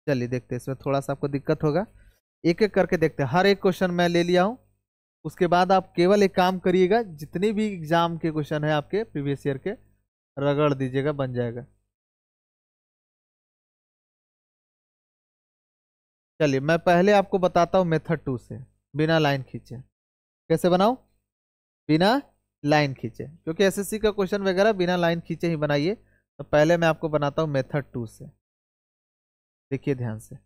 चलिए देखते हैं, इसमें थोड़ा सा आपको दिक्कत होगा, एक एक करके देखते हैं। हर एक क्वेश्चन मैं ले लिया हूँ, उसके बाद आप केवल एक काम करिएगा, जितने भी एग्जाम के क्वेश्चन है आपके प्रीवियस ईयर के, रगड़ दीजिएगा, बन जाएगा। चलिए मैं पहले आपको बताता हूँ मेथड 2 से, बिना लाइन खींचे कैसे बनाओ, बिना लाइन खींचे, क्योंकि एसएससी का क्वेश्चन वगैरह बिना लाइन खींचे ही बनाइए। तो पहले मैं आपको बनाता हूँ मेथड 2 से, देखिए ध्यान से।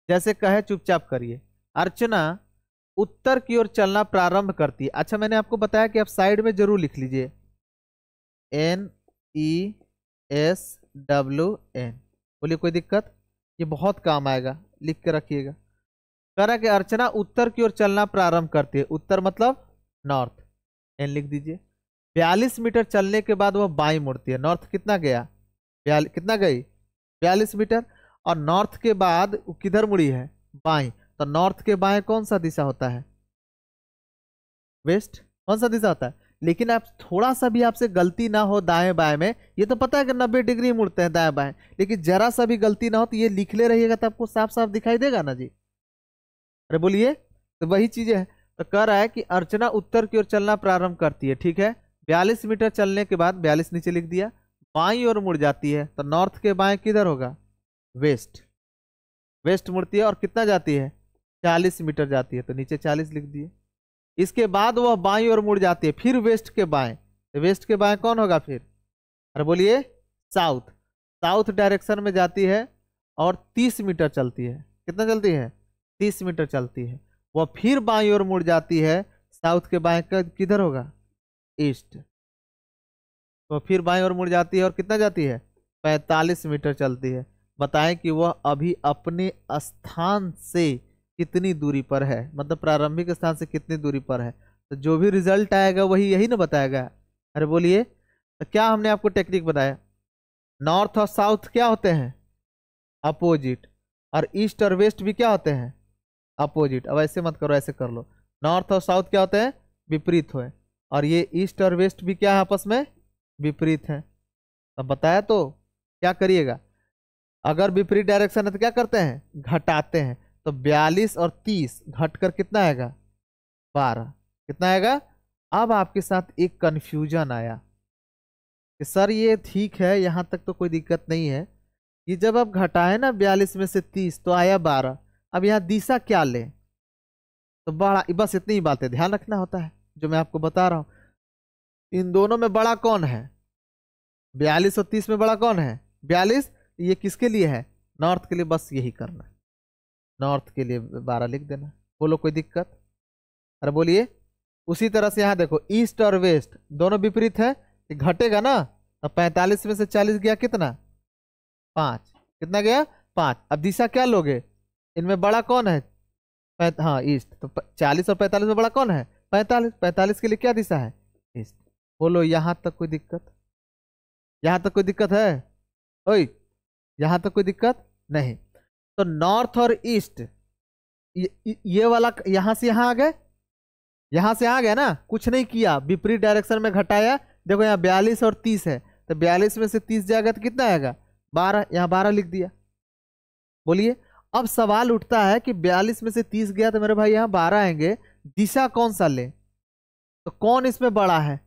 जैसे कहे चुपचाप करिए। अर्चना उत्तर की ओर चलना प्रारंभ करती है। अच्छा मैंने आपको बताया कि आप साइड में जरूर लिख लीजिए, NESWN। बोलिए कोई दिक्कत, ये बहुत काम आएगा, लिख के रखिएगा। कह रहा कि अर्चना उत्तर की ओर चलना प्रारंभ करती है, उत्तर मतलब नॉर्थ, एन लिख दीजिए। 42 मीटर चलने के बाद वह बाई मुड़ती है, नॉर्थ कितना गया, कितना गई, 42 मीटर। और नॉर्थ के बाद वो किधर मुड़ी है, बाई। तो नॉर्थ के बाएं कौन सा दिशा होता है, वेस्ट। कौन सा दिशा होता है? लेकिन आप थोड़ा सा भी आपसे गलती ना हो दाएं बाएं में, ये तो पता है कि 90 डिग्री मुड़ते हैं दाएं बाएं, लेकिन जरा सा भी गलती ना हो तो ये लिख ले रहिएगा तो आपको साफ साफ दिखाई देगा ना जी। अरे बोलिए। तो वही चीजें है। तो कह रहा है कि अर्चना उत्तर की ओर चलना प्रारंभ करती है, ठीक है। 42 मीटर चलने के बाद, 42 नीचे लिख दिया, बाईं ओर मुड़ जाती है। तो नॉर्थ के बाएं किधर होगा? वेस्ट। वेस्ट मुड़ती है और कितना जाती है? 40 मीटर जाती है, तो नीचे 40 लिख दिए। इसके बाद वह बाईं ओर मुड़ जाती है, फिर वेस्ट के बाएं। तो वेस्ट के बाएं कौन होगा फिर? अरे बोलिए। साउथ। साउथ डायरेक्शन में जाती है और 30 मीटर चलती है। कितना चलती है? 30 मीटर चलती है। वह फिर बाईं ओर मुड़ जाती है। साउथ के बाएं किधर होगा? ईस्ट। तो फिर बाईं ओर मुड़ जाती है और कितना जाती है? 45 मीटर चलती है। बताएं कि वह अभी अपने स्थान से कितनी दूरी पर है, मतलब प्रारंभिक स्थान से कितनी दूरी पर है। तो जो भी रिजल्ट आएगा वही यही ना बताएगा। अरे बोलिए। तो क्या हमने आपको टेक्निक बताया? नॉर्थ और साउथ क्या होते हैं? अपोजिट। और ईस्ट और वेस्ट भी क्या होते हैं? अपोजिट। अब ऐसे मत करो, ऐसे कर लो। नॉर्थ और साउथ क्या होते हैं? विपरीत हुए। और ये ईस्ट और वेस्ट भी क्या है? आपस में विपरीत है। अब बताया तो क्या करिएगा? अगर विपरीत डायरेक्शन है तो क्या करते हैं? घटाते हैं। तो 42 और 30 घटकर कितना आएगा? 12। कितना आएगा? अब आपके साथ एक कंफ्यूजन आया कि सर ये ठीक है, यहां तक तो कोई दिक्कत नहीं है, ये जब आप घटाए ना 42 में से 30 तो आया 12। अब यहाँ दिशा क्या ले? तो बड़ा, बस इतनी ही बातें ध्यान रखना होता है जो मैं आपको बता रहा हूं। इन दोनों में बड़ा कौन है? 42 और 30 में बड़ा कौन है? 42। ये किसके लिए है? नॉर्थ के लिए। बस यही करना है, नॉर्थ के लिए 12 लिख देना। बोलो कोई दिक्कत? अरे बोलिए। उसी तरह से यहाँ देखो, ईस्ट और वेस्ट दोनों विपरीत है, ये घटेगा ना। अब 45 में से 40 गया कितना? 5। कितना गया? 5। अब दिशा क्या लोगे? इनमें बड़ा कौन है? हाँ ईस्ट। तो 40 और 45 में बड़ा कौन है? 45। 45 के लिए क्या दिशा है? ईस्ट। बोलो यहां तक कोई दिक्कत? यहां तक कोई दिक्कत है? ओए, यहां तक कोई दिक्कत नहीं। तो नॉर्थ और ईस्ट, ये वाला यहां से यहां आ गए, यहां से आ गया ना, कुछ नहीं किया, विपरीत डायरेक्शन में घटाया। देखो यहाँ 42 और 30 है, तो 42 में से 30 जाएगा तो कितना आएगा? 12। यहाँ 12 लिख दिया। बोलिए। अब सवाल उठता है कि 42 में से 30 गया तो मेरे भाई यहाँ 12 आएंगे, दिशा कौन सा ले? तो कौन इसमें बड़ा है?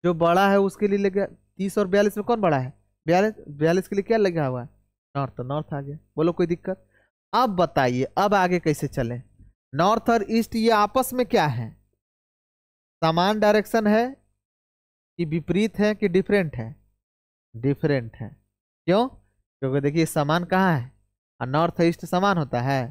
जो बड़ा है उसके लिए लेगा। 30 और 42 में कौन बड़ा है? 42 के लिए क्या लगा हुआ है? नॉर्थ। तो नॉर्थ आ गया। बोलो कोई दिक्कत? अब बताइए अब आगे कैसे चले? नॉर्थ और ईस्ट ये आपस में क्या है? समान डायरेक्शन है कि विपरीत है कि डिफरेंट है? डिफरेंट है। क्यों? क्योंकि देखिए समान कहाँ है? और नॉर्थ ईस्ट समान होता है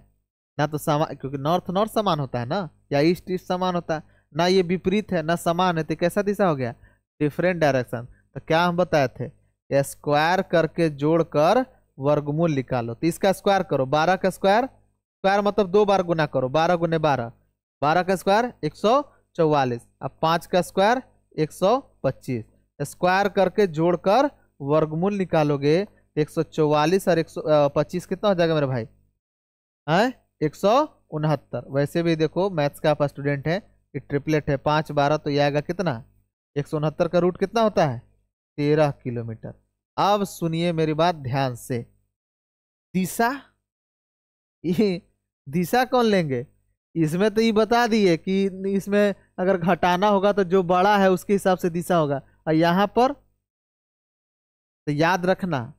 ना, तो समान, क्योंकि नॉर्थ नॉर्थ समान होता है ना, या ईस्ट ईस्ट समान होता है ना। ये विपरीत है ना समान है, तो कैसा दिशा हो गया? Different direction. तो क्या हम बताए थे? स्क्वायर करके जोड़कर वर्गमूल निकालो। तो इसका स्क्वायर करो, 12 का स्क्वायर, स्क्वायर मतलब 2 बार गुना करो, 12 गुने 12, 12 का स्क्वायर 144। अब 5 का स्क्वायर 125। स्क्वायर करके जोड़कर वर्गमूल निकालोगे, 144 और 125 कितना हो जाएगा मेरे भाई? है 169। वैसे भी देखो मैथ्स का आप स्टूडेंट है, ये ट्रिपलेट है, 5 12 तो ये आएगा कितना? 169 का रूट कितना होता है? 13 किलोमीटर। अब सुनिए मेरी बात ध्यान से। दिशा, ये दिशा कौन लेंगे? इसमें तो ये बता दिए कि इसमें अगर घटाना होगा तो जो बड़ा है उसके हिसाब से दिशा होगा। और यहां पर तो याद रखना,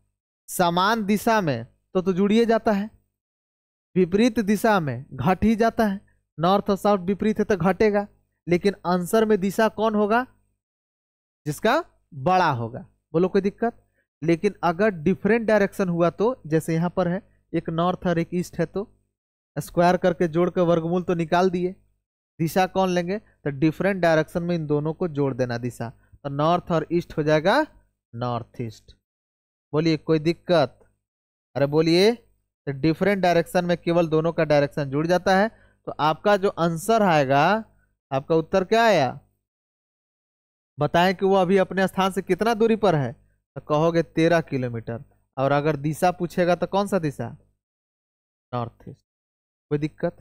समान दिशा में तो जुड़िए जाता है, विपरीत दिशा में घट ही जाता है। नॉर्थ और साउथ विपरीत है तो घटेगा, लेकिन आंसर में दिशा कौन होगा? जिसका बड़ा होगा। बोलो कोई दिक्कत? लेकिन अगर डिफरेंट डायरेक्शन हुआ तो, जैसे यहां पर है, एक नॉर्थ और एक ईस्ट है, तो स्क्वायर करके जोड़ के वर्गमूल तो निकाल दिए, दिशा कौन लेंगे? तो डिफरेंट डायरेक्शन में इन दोनों को जोड़ देना दिशा। तो नॉर्थ और ईस्ट हो जाएगा नॉर्थ ईस्ट। बोलिए कोई दिक्कत? अरे बोलिए। तो डिफरेंट डायरेक्शन में केवल दोनों का डायरेक्शन जुड़ जाता है। तो आपका जो आंसर आएगा, आपका उत्तर क्या आया? बताएं कि वो अभी अपने स्थान से कितना दूरी पर है? तो कहोगे 13 किलोमीटर। और अगर दिशा पूछेगा तो कौन सा दिशा? North east. कोई दिक्कत?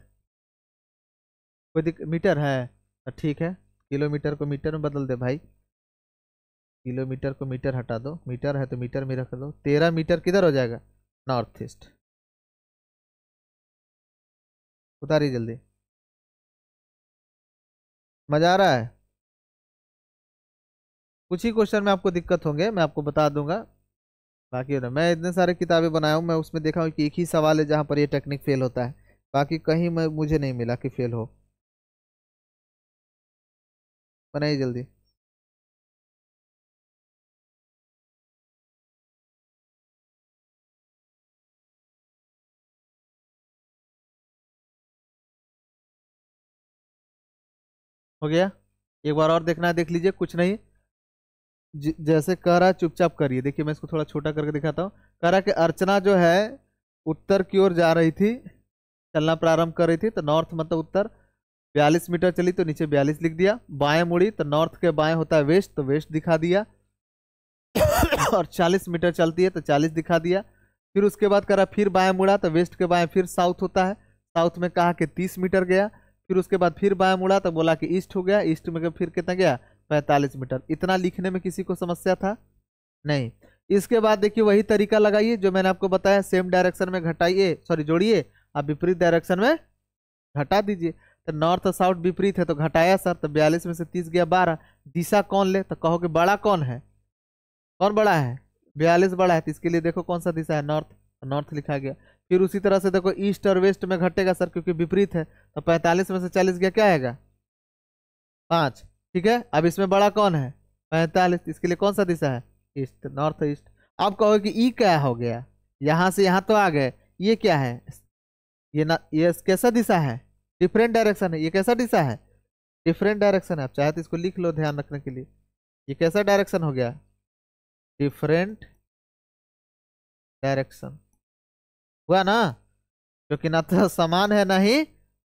मीटर है तो ठीक है, किलोमीटर को मीटर में बदल दे भाई। किलोमीटर को मीटर हटा दो, मीटर है तो मीटर में रख दो। 13 मीटर किधर हो जाएगा? North east. उतारिए जल्दी। मजा आ रहा है? कुछ ही क्वेश्चन में आपको दिक्कत होंगे, मैं आपको बता दूंगा। बाकी ना, मैं इतने सारे किताबें बनाया हूँ, मैं उसमें देखा हूँ कि एक ही सवाल है जहाँ पर ये टेक्निक फेल होता है, बाकी कहीं मुझे नहीं मिला कि फेल हो। बनाइए जल्दी। हो गया? एक बार और देखना है, देख लीजिए, कुछ नहीं। जैसे कह रहा है चुपचाप करिए। देखिए मैं इसको थोड़ा छोटा करके दिखाता हूँ। कह रहा है कि अर्चना जो है उत्तर की ओर जा रही थी, चलना प्रारंभ कर रही थी, तो नॉर्थ मतलब उत्तर। 42 मीटर चली तो नीचे 42 लिख दिया। बाएं मुड़ी तो नॉर्थ के बाएं होता है वेस्ट, तो वेस्ट दिखा दिया। और 40 मीटर चलती है तो 40 दिखा दिया। फिर उसके बाद करा फिर बाएं मुड़ा तो वेस्ट के बाएं फिर साउथ होता है, साउथ में कहा कि 30 मीटर गया। फिर उसके बाद फिर बाएं मुड़ा तो बोला कि ईस्ट हो गया, ईस्ट में फिर कितना गया? 45 मीटर। इतना लिखने में किसी को समस्या था? नहीं। इसके बाद देखिए वही तरीका लगाइए जो मैंने आपको बताया, सेम डायरेक्शन में घटाइए, सॉरी जोड़िए, आप विपरीत डायरेक्शन में घटा दीजिए। तो नॉर्थ और साउथ विपरीत है तो घटाया सर, तो 42 में से 30 गया 12। दिशा कौन ले? तो कहो कि बड़ा कौन है? कौन बड़ा है? 42 बड़ा है, तो इसके लिए देखो कौन सा दिशा है? नॉर्थ, नॉर्थ लिखा गया। फिर उसी तरह से देखो ईस्ट और वेस्ट में घटेगा सर, क्योंकि विपरीत है, तो 45 में से 40 गया, क्या आएगा? 5। ठीक है, अब इसमें बड़ा कौन है? 45, इसके लिए कौन सा दिशा है? East, north east. अब कहो कि ई क्या हो गया? यहां से यहां तो आ गए, ये क्या है? ये ना, ये कैसा दिशा है? डिफरेंट डायरेक्शन है। ये कैसा दिशा है? डिफरेंट डायरेक्शन है। आप चाहे तो इसको लिख लो ध्यान रखने के लिए। ये कैसा डायरेक्शन हो गया? डिफरेंट डायरेक्शन हुआ ना, क्योंकि ना तो समान है ना ही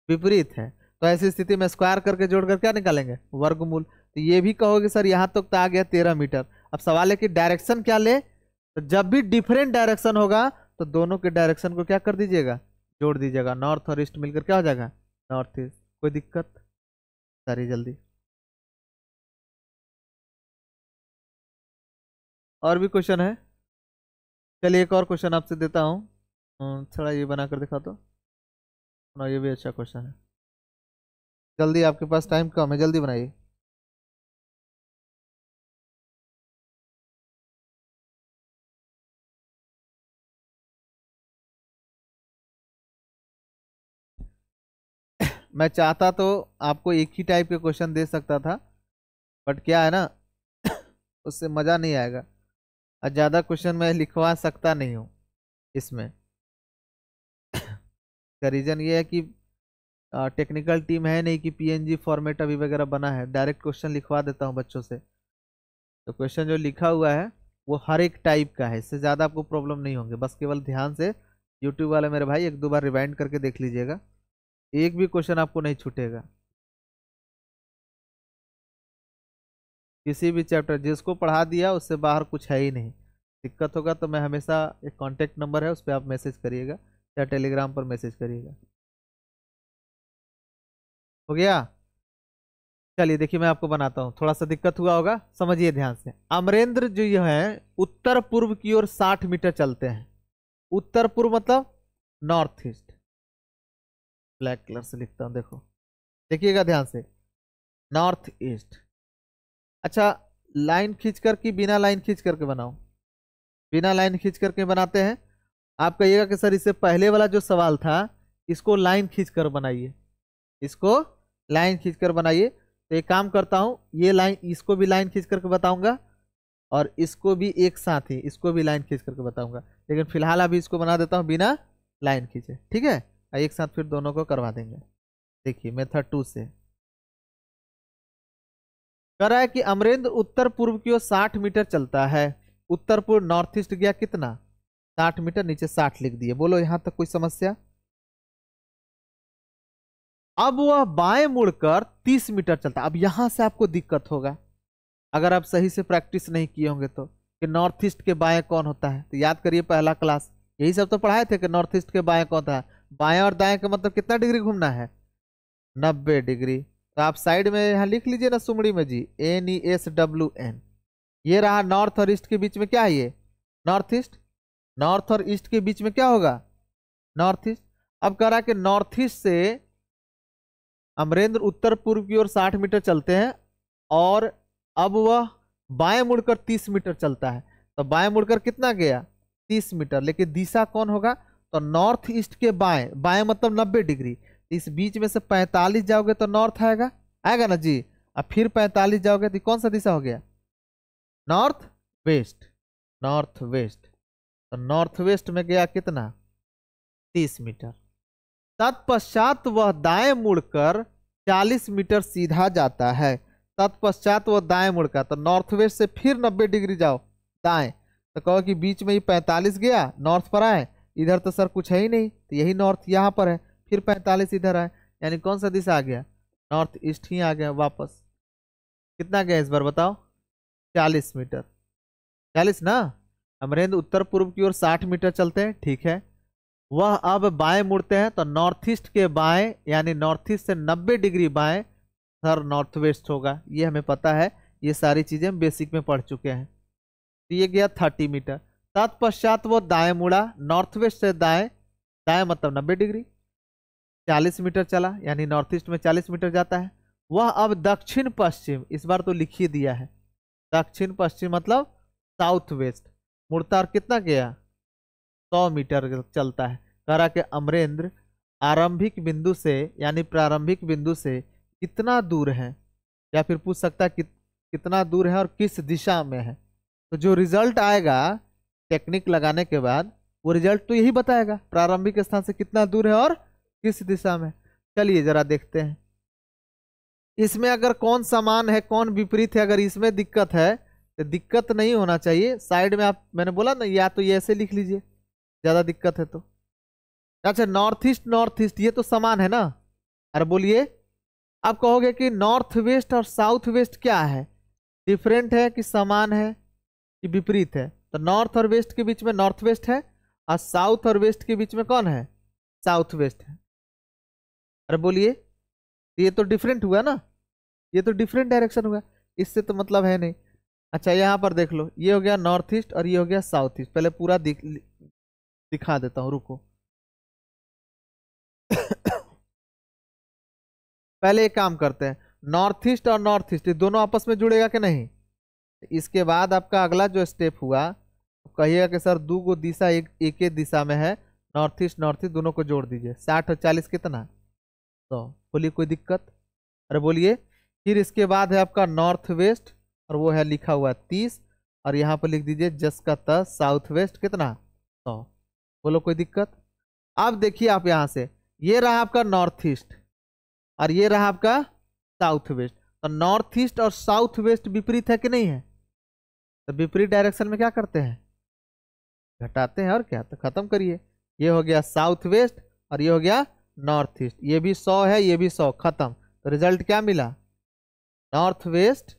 विपरीत है। तो ऐसी स्थिति में स्क्वायर करके जोड़कर क्या निकालेंगे? वर्गमूल। तो ये भी कहोगे सर यहाँ तक तो आ गया 13 मीटर। अब सवाल है कि डायरेक्शन क्या ले? तो जब भी डिफरेंट डायरेक्शन होगा तो दोनों के डायरेक्शन को क्या कर दीजिएगा? जोड़ दीजिएगा। नॉर्थ और ईस्ट मिलकर क्या हो जाएगा? North east. कोई दिक्कत? सारी जल्दी। और भी क्वेश्चन है? चलिए एक और क्वेश्चन आपसे देता हूँ। थोड़ा ये बना कर दिखा दो ना, ये भी अच्छा क्वेश्चन है। जल्दी, आपके पास टाइम कम है, जल्दी बनाइए। मैं चाहता तो आपको एक ही टाइप के क्वेश्चन दे सकता था, बट क्या है ना, उससे मज़ा नहीं आएगा, और ज़्यादा क्वेश्चन मैं लिखवा सकता नहीं हूँ इसमें। का रीज़न ये है कि टेक्निकल टीम है नहीं कि पीएनजी फॉर्मेट अभी वगैरह बना है, डायरेक्ट क्वेश्चन लिखवा देता हूँ बच्चों से। तो क्वेश्चन जो लिखा हुआ है वो हर एक टाइप का है, इससे ज़्यादा आपको प्रॉब्लम नहीं होंगे। बस केवल ध्यान से यूट्यूब वाले मेरे भाई एक दो बार रिवाइंड करके देख लीजिएगा, एक भी क्वेश्चन आपको नहीं छूटेगा। किसी भी चैप्टर जिसको पढ़ा दिया उससे बाहर कुछ है ही नहीं। दिक्कत होगा तो मैं हमेशा, एक कांटेक्ट नंबर है उस पर आप मैसेज करिएगा या टेलीग्राम पर मैसेज करिएगा। हो गया? चलिए देखिए मैं आपको बनाता हूँ, थोड़ा सा दिक्कत हुआ होगा, समझिए ध्यान से। अमरेंद्र जो ये है उत्तर पूर्व की ओर 60 मीटर चलते हैं। उत्तर पूर्व मतलब नॉर्थ ईस्ट। ब्लैक कलर से लिखता हूँ, देखो देखिएगा ध्यान से, नॉर्थ ईस्ट। अच्छा, लाइन खींच कर कि बिना लाइन खींच करके बनाओ? बिना लाइन खींच करके बनाते हैं। आप कहिएगा कि सर इससे पहले वाला जो सवाल था इसको लाइन खींच कर बनाइए, इसको लाइन खींच कर बनाइए। तो एक काम करता हूँ, ये लाइन, इसको भी लाइन खींच करके बताऊंगा, और इसको भी एक साथ ही, इसको भी लाइन खींच करके बताऊंगा। लेकिन फिलहाल अभी इसको बना देता हूँ बिना लाइन खींचे, ठीक है? एक साथ फिर दोनों को करवा देंगे। देखिए मेथड 2 से कह रहा है कि अमरेंद्र उत्तर पूर्व की ओर 60 मीटर चलता है। उत्तर पूर्व नॉर्थ ईस्ट गया कितना? 60 मीटर, नीचे 60 लिख दिए। बोलो यहां तक कोई समस्या? अब वह बाएं मुड़कर 30 मीटर चलता। अब यहां से आपको दिक्कत होगा अगर आप सही से प्रैक्टिस नहीं किए होंगे तो, कि नॉर्थ ईस्ट के बाएं कौन होता है। तो याद करिए पहला क्लास यही सब तो पढ़ाए थे कि नॉर्थ ईस्ट के बाएं कौन होता है। बाएं और दाएं का मतलब कितना डिग्री घूमना है? 90 डिग्री। तो आप साइड में यहाँ लिख लीजिए ना सुमड़ी में जी, NESWN। ये रहा नॉर्थ और ईस्ट के बीच में क्या है, ये नॉर्थ ईस्ट। नॉर्थ और ईस्ट के बीच में क्या होगा, नॉर्थ ईस्ट। अब कह रहा है कि नॉर्थ ईस्ट से अमरेंद्र उत्तर पूर्व की ओर 60 मीटर चलते हैं और अब वह बाएं मुड़कर 30 मीटर चलता है। तो बाएं मुड़कर कितना गया, 30 मीटर, लेकिन दिशा कौन होगा, तो नॉर्थ ईस्ट के बाएं, बाएं मतलब 90 डिग्री। इस बीच में से 45 जाओगे तो नॉर्थ आएगा, आएगा ना जी। अब फिर 45 जाओगे तो कौन सा दिशा हो गया, नॉर्थ वेस्ट, नॉर्थ वेस्ट। तो नॉर्थ वेस्ट में गया कितना, 30 मीटर। तत्पश्चात वह दाएं मुड़कर 40 मीटर सीधा जाता है। तत्पश्चात वह दाएं मुड़कर, तो नॉर्थ वेस्ट से फिर 90 डिग्री जाओ दाएं, तो कहो कि बीच में ही 45 गया, नॉर्थ पर आए, इधर तो सर कुछ है ही नहीं, तो यही नॉर्थ यहाँ पर है, फिर 45 इधर आए, यानी कौन सा दिशा आ गया, नॉर्थ ईस्ट ही आ गया वापस। कितना गया इस बार बताओ, 40 मीटर, 40 ना। अमरेंद्र उत्तर पूर्व की ओर 60 मीटर चलते हैं, ठीक है। वह अब बाएं मुड़ते हैं, तो नॉर्थ ईस्ट के बाएं यानी नॉर्थ ईस्ट से 90 डिग्री बाएं सर नॉर्थ वेस्ट होगा, ये हमें पता है, ये सारी चीजें हम बेसिक में पढ़ चुके हैं। तो ये गया 30 मीटर। तत्पश्चात वो दाएं मुड़ा, नॉर्थ वेस्ट से दाएं, दाएं मतलब 90 डिग्री, 40 मीटर चला, यानी नॉर्थ ईस्ट में 40 मीटर जाता है। वह अब दक्षिण पश्चिम, इस बार तो लिख ही दिया है, दक्षिण पश्चिम मतलब साउथ वेस्ट मुड़ता, और कितना गया, 100 मीटर चलता है। कह रहा कि अमरेंद्र आरंभिक बिंदु से यानी प्रारंभिक बिंदु से कितना दूर है, या फिर पूछ सकता है कितना दूर है और किस दिशा में है। तो जो रिजल्ट आएगा टेक्निक लगाने के बाद, वो रिजल्ट तो यही बताएगा प्रारंभिक स्थान से कितना दूर है और किस दिशा में। चलिए जरा देखते हैं इसमें अगर कौन समान है कौन विपरीत है। अगर इसमें दिक्कत है तो दिक्कत नहीं होना चाहिए, साइड में आप, मैंने बोला ना, या तो ये ऐसे लिख लीजिए, ज्यादा दिक्कत है तो। अच्छा नॉर्थ ईस्ट ये तो समान है ना, अरे बोलिए। आप कहोगे कि नॉर्थ वेस्ट और साउथ वेस्ट क्या है, डिफरेंट है कि समान है कि विपरीत है। तो नॉर्थ और वेस्ट के बीच में नॉर्थ वेस्ट है, और साउथ और वेस्ट के बीच में कौन है, साउथ वेस्ट है। अरे बोलिए, ये तो डिफरेंट हुआ ना, ये तो डिफरेंट डायरेक्शन हुआ, इससे तो मतलब है नहीं। अच्छा यहाँ पर देख लो, ये हो गया नॉर्थ ईस्ट और ये हो गया साउथ ईस्ट। पहले पूरा दिखा देता हूँ, रुको। पहले एक काम करते हैं, नॉर्थ ईस्ट और नॉर्थ ईस्ट ये दोनों आपस में जुड़ेगा कि नहीं। इसके बाद आपका अगला जो स्टेप हुआ, कहिएगा कि सर दो गो दिशा एक ही दिशा में है, नॉर्थ ईस्ट दोनों को जोड़ दीजिए, 60 और 40 कितना, 100। बोलिए कोई दिक्कत, अरे बोलिए। फिर इसके बाद है आपका नॉर्थ वेस्ट, और वो है लिखा हुआ 30, और यहाँ पर लिख दीजिए जस का तस साउथ वेस्ट कितना, 100। बोलो कोई दिक्कत। अब देखिए आप यहाँ से, ये रहा आपका नॉर्थ ईस्ट और ये रहा आपका साउथ वेस्ट। तो नॉर्थ ईस्ट और साउथ वेस्ट विपरीत है कि नहीं है, तो विपरीत डायरेक्शन में क्या करते हैं, घटाते हैं, और क्या, तो खत्म करिए। ये हो गया साउथ वेस्ट और ये हो गया नॉर्थ ईस्ट, ये भी 100 है ये भी 100, खत्म। तो रिजल्ट क्या मिला, नॉर्थ वेस्ट,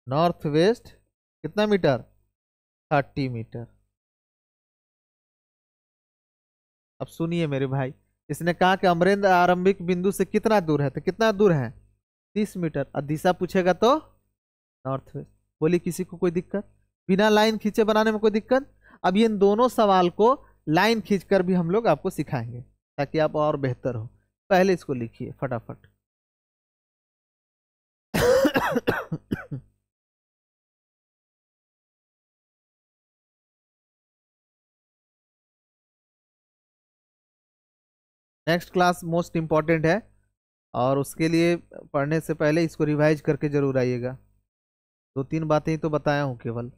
नॉर्थ वेस्ट कितना मीटर, 30 मीटर। अब सुनिए मेरे भाई, इसने कहा कि अमरेंद्र आरंभिक बिंदु से कितना दूर है, तो कितना दूर है, 30 मीटर, और दिशा पूछेगा तो नॉर्थ वेस्ट। बोलिए किसी को कोई दिक्कत, बिना लाइन खींचे बनाने में कोई दिक्कत। अब ये इन दोनों सवाल को लाइन खींचकर भी हम लोग आपको सिखाएंगे ताकि आप और बेहतर हो। पहले इसको लिखिए फटाफट। नेक्स्ट क्लास मोस्ट इम्पॉर्टेंट है, और उसके लिए पढ़ने से पहले इसको रिवाइज करके जरूर आइएगा। 2-3 बातें ही तो बताया हूँ केवल।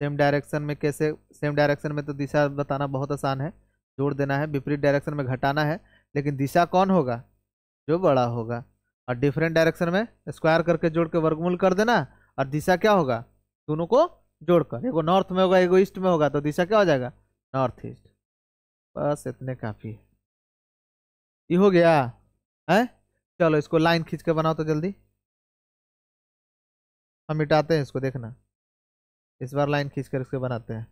सेम डायरेक्शन में कैसे, सेम डायरेक्शन में तो दिशा बताना बहुत आसान है, जोड़ देना है, विपरीत डायरेक्शन में घटाना है, लेकिन दिशा कौन होगा, जो बड़ा होगा। और डिफरेंट डायरेक्शन में स्क्वायर करके जोड़ के वर्गमूल कर देना, और दिशा क्या होगा, दोनों को जोड़कर, एगो नॉर्थ में होगा एगो ईस्ट में होगा, तो दिशा क्या हो जाएगा, नॉर्थ ईस्ट। बस इतने काफी है, ये हो गया है। चलो इसको लाइन खींच के बनाओ तो जल्दी, हम मिटाते हैं इसको, देखना इस बार लाइन खींच कर इसके बनाते हैं।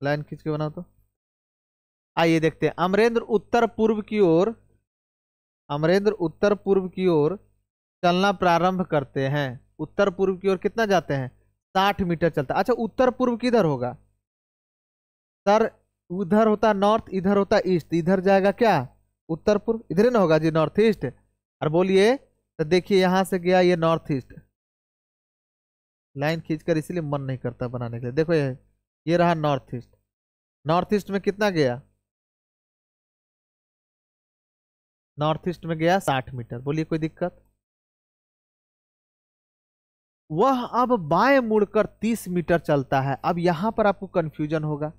लाइन खींच के बनाओ तो। आइए देखते हैं। अमरेंद्र उत्तर पूर्व की ओर चलना प्रारंभ करते हैं। उत्तर पूर्व की ओर कितना जाते हैं? 60 मीटर चलता है। अच्छा, उत्तर पूर्व किधर होगा सर? उधर होता नॉर्थ, इधर होता ईस्ट, इधर जाएगा क्या? उत्तर पूर्व। इधर ही ना होगा जी, नॉर्थ ईस्ट। और बोलिए तो देखिए, यहां से गया ये नॉर्थ ईस्ट। लाइन खींचकर इसीलिए मन नहीं करता बनाने के लिए। देखो ये रहा नॉर्थ ईस्ट। नॉर्थ ईस्ट में कितना गया? नॉर्थ ईस्ट में गया 60 मीटर। बोलिए कोई दिक्कत? वह अब बाएं मुड़कर 30 मीटर चलता है। अब यहां पर आपको कंफ्यूजन होगा।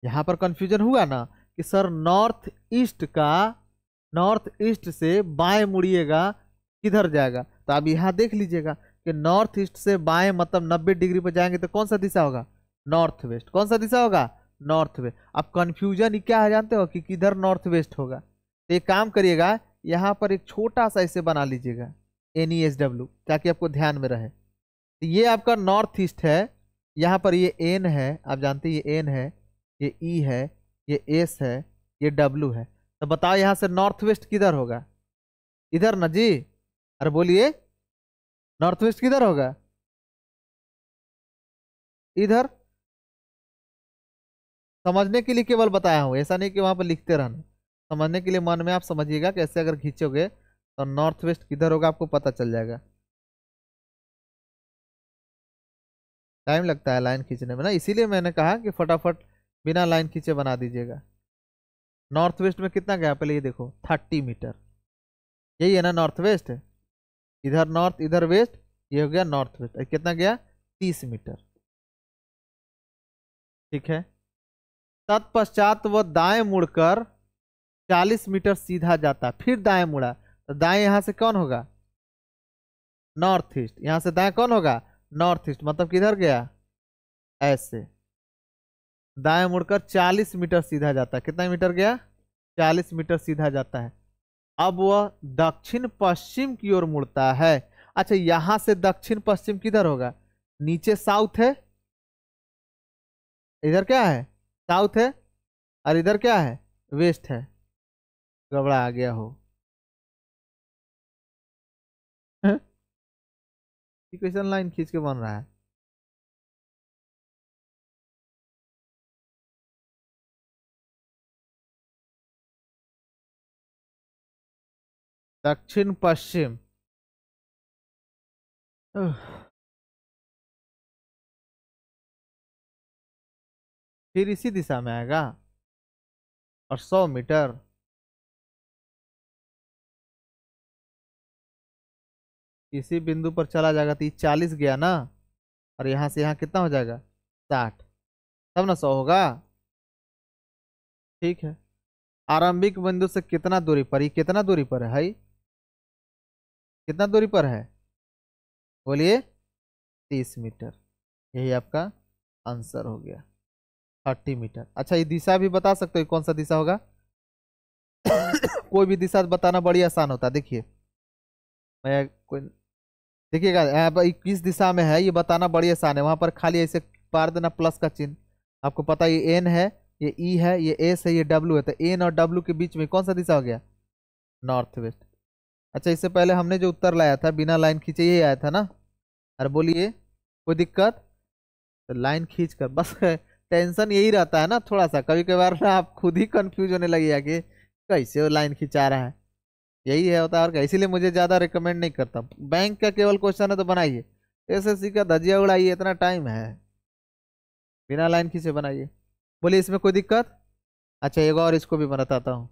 यहां पर कंफ्यूजन हुआ ना कि सर नॉर्थ ईस्ट से बाएं मुड़िएगा किधर जाएगा? तो आप यहां देख लीजिएगा कि नॉर्थ ईस्ट से बाएं मतलब 90 डिग्री पर जाएंगे तो कौन सा दिशा होगा? North west. कौन सा दिशा होगा? North west. अब कंफ्यूजन ही क्या है जानते हो कि किधर नॉर्थ वेस्ट होगा? तो एक काम करिएगा, यहाँ पर एक छोटा सा इसे बना लीजिएगा, NESW, ताकि आपको ध्यान में रहे। तो ये आपका नॉर्थ ईस्ट है। यहाँ पर ये एन है, आप जानते हैं ये एन है, ये ई है, ये एस है, ये डब्लू है। तो बताओ यहाँ से नॉर्थ वेस्ट किधर होगा? इधर ना जी। अरे बोलिए, नॉर्थ वेस्ट किधर होगा? इधर। समझने के लिए केवल बताया हूँ, ऐसा नहीं कि वहां पर लिखते रहना। समझने के लिए मन में आप समझिएगा, कैसे अगर खींचोगे तो नॉर्थ वेस्ट किधर होगा आपको पता चल जाएगा। टाइम लगता है लाइन खींचने में ना, इसीलिए मैंने कहा कि फटाफट बिना लाइन खींचे बना दीजिएगा। नॉर्थ वेस्ट में कितना गया पहले ये देखो, 30 मीटर। यही है ना नॉर्थ वेस्ट? इधर नॉर्थ इधर वेस्ट, ये हो गया नॉर्थ वेस्ट। कितना गया? 30 मीटर। ठीक है। तत्पश्चात वह दाएं मुड़कर 40 मीटर सीधा जाता, फिर दाएं मुड़ा। तो दाएं यहां से कौन होगा? North east. यहां से दाएं कौन होगा? North east. मतलब किधर गया? ऐसे दाएं मुड़कर 40 मीटर सीधा जाता है। कितना मीटर गया? 40 मीटर सीधा जाता है। अब वह दक्षिण पश्चिम की ओर मुड़ता है। अच्छा, यहां से दक्षिण पश्चिम किधर होगा? नीचे साउथ है, इधर क्या है? साउथ है, और इधर क्या है? वेस्ट है। गबड़ा आ गया हो। इक्वेशन लाइन खींच के बन रहा है। दक्षिण पश्चिम। फिर इसी दिशा में आएगा, और 100 मीटर। इसी बिंदु पर चला जाएगा तो ये 40 गया ना, और यहाँ से यहाँ कितना हो जाएगा? 60। तब ना 100 होगा। ठीक है। आरंभिक बिंदु से कितना दूरी पर, ये कितना दूरी पर है भाई? कितना दूरी पर है? बोलिए। 30 मीटर। यही आपका आंसर हो गया, 30 मीटर। अच्छा, ये दिशा भी बता सकते हो कौन सा दिशा होगा? कोई भी दिशा बताना बड़ी आसान होता है। देखिए मैं कोई, देखिएगा यहाँ पर किस दिशा में है ये बताना बड़ी आसान है। वहां पर खाली ऐसे पार देना प्लस का चिन्ह। आपको पता है ये एन है, ये ई है, ये एस है, ये डब्ल्यू है। तो एन और डब्ल्यू के बीच में कौन सा दिशा हो गया? North west. अच्छा, इससे पहले हमने जो उत्तर लाया था बिना लाइन खींचे यही आया था ना? अरे बोलिए कोई दिक्कत? तो लाइन खींच कर बस टेंशन यही रहता है ना थोड़ा सा, कभी कभार ना आप खुद ही कंफ्यूज होने लगेगा कि कैसे वो लाइन खिंचा रहा है। यही है होता है और क्या। इसीलिए मुझे ज्यादा रिकमेंड नहीं करता। बैंक का केवल क्वेश्चन है तो बनाइए, SSC का धजिया उड़ाइए, इतना टाइम है, बिना लाइन खींचे बनाइए। बोलिए इसमें कोई दिक्कत? अच्छा, एक और इसको भी मैं बताता हूँ।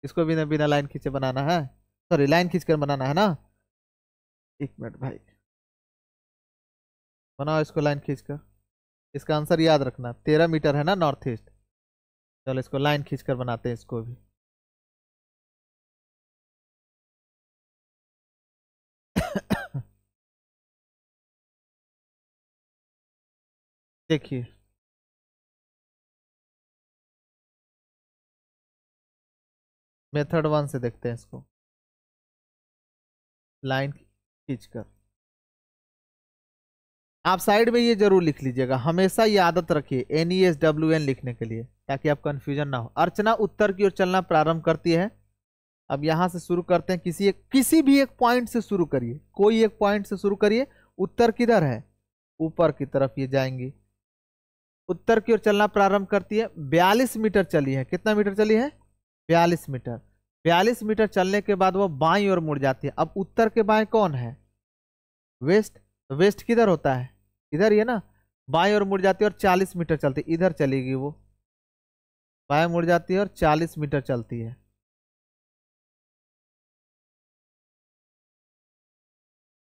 इसको भी ना बिना लाइन खींचे बनाना है, सॉरी लाइन खींच कर बनाना है ना। एक मिनट भाई, बनाओ इसको लाइन खींच कर। इसका आंसर याद रखना, 13 मीटर है ना नॉर्थ ईस्ट। चलो इसको लाइन खींच कर बनाते हैं इसको भी। देखिए मेथड 1 से देखते हैं इसको, लाइन खींच कर। आप साइड में ये जरूर लिख लीजिएगा, हमेशा ये आदत रखिए NESWN लिखने के लिए, ताकि आप कंफ्यूजन ना हो। अर्चना उत्तर की ओर चलना प्रारंभ करती है। अब यहां से शुरू करते हैं, किसी भी एक पॉइंट से शुरू करिए, कोई एक पॉइंट से शुरू करिए। उत्तर किधर है? ऊपर की तरफ ये जाएंगी। उत्तर की ओर चलना प्रारंभ करती है, 42 मीटर चली है। कितना मीटर चली है? 42 मीटर। 42 मीटर चलने के बाद वो बाईं ओर मुड़ जाती है। अब उत्तर के बाएं कौन है? वेस्ट। तो वेस्ट किधर होता है? इधर ही है ना। बाईं ओर मुड़ जाती है और 40 मीटर चलती है, इधर चलेगी वो। बाएं मुड़ जाती है और 40 मीटर चलती है।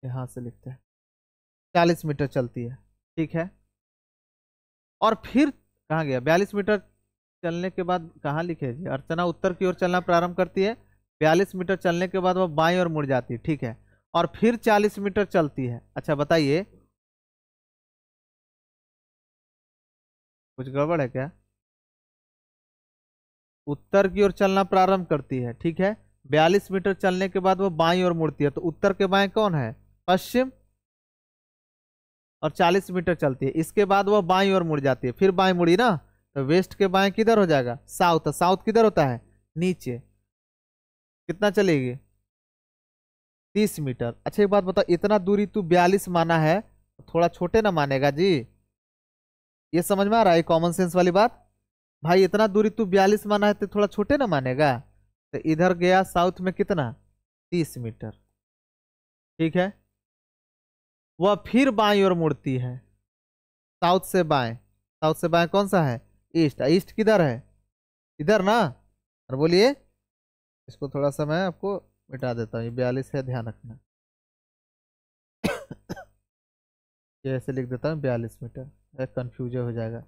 यहां से लिखते हैं 40 मीटर चलती है, ठीक है। और फिर कहाँ गया? 42 मीटर चलने के बाद कहाँ लिखे जी? अर्चना उत्तर की ओर चलना प्रारंभ करती है, 42 मीटर चलने के बाद वो बाईं ओर मुड़ जाती है, ठीक है। और फिर 40 मीटर चलती है। अच्छा बताइए, कुछ गड़बड़ है क्या? उत्तर की ओर चलना प्रारंभ करती है, ठीक है। 42 मीटर चलने के बाद वो बाईं ओर मुड़ती है, तो उत्तर के बाएं कौन है? पश्चिम। और 40 मीटर चलती है, इसके बाद वो बाईं ओर मुड़ जाती है, फिर बाईं मुड़ी ना, तो वेस्ट के बाएं किधर हो जाएगा? साउथ। साउथ किधर होता है? नीचे। कितना चलेगी? 30 मीटर। अच्छा एक बात बता, इतना दूरी तू 42 माना है, तो थोड़ा छोटे ना मानेगा जी? ये समझ में आ रहा है कॉमन सेंस वाली बात? भाई इतना दूरी तू 42 माना है तो थोड़ा छोटे ना मानेगा? तो इधर गया साउथ में कितना? 30 मीटर, ठीक है। वह फिर बाईं ओर मुड़ती है, साउथ से बाएं। साउथ से बाएं कौन सा है? ईस्ट। ईस्ट किधर है? इधर ना। और बोलिए, इसको थोड़ा सा मैं आपको मिटा देता हूँ, ये 42 है, ध्यान रखना। ये ऐसे लिख देता हूँ 42 मीटर, कंफ्यूज हो जाएगा।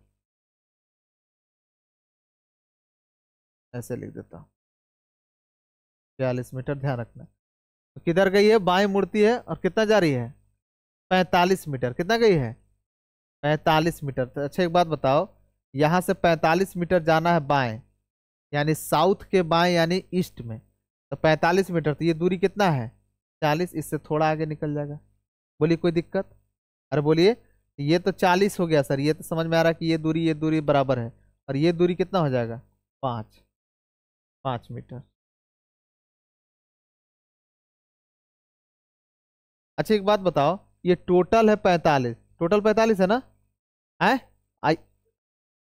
ऐसे लिख देता हूँ 42 मीटर, ध्यान रखना। तो किधर गई है? बाएं मुड़ती है, और कितना जा रही है? 45 मीटर। कितना गई है? 45 मीटर। तो अच्छा एक बात बताओ, यहाँ से 45 मीटर जाना है बाएं, यानी साउथ के बाएं यानी ईस्ट में। तो 45 मीटर, तो ये दूरी कितना है? 40। इससे थोड़ा आगे निकल जाएगा। बोलिए कोई दिक्कत? अरे बोलिए, ये तो 40 हो गया सर, ये तो समझ में आ रहा है कि ये दूरी बराबर है। और ये दूरी कितना हो जाएगा? 5 मीटर। अच्छा एक बात बताओ, ये टोटल है 45, टोटल 45 है ना? है आई।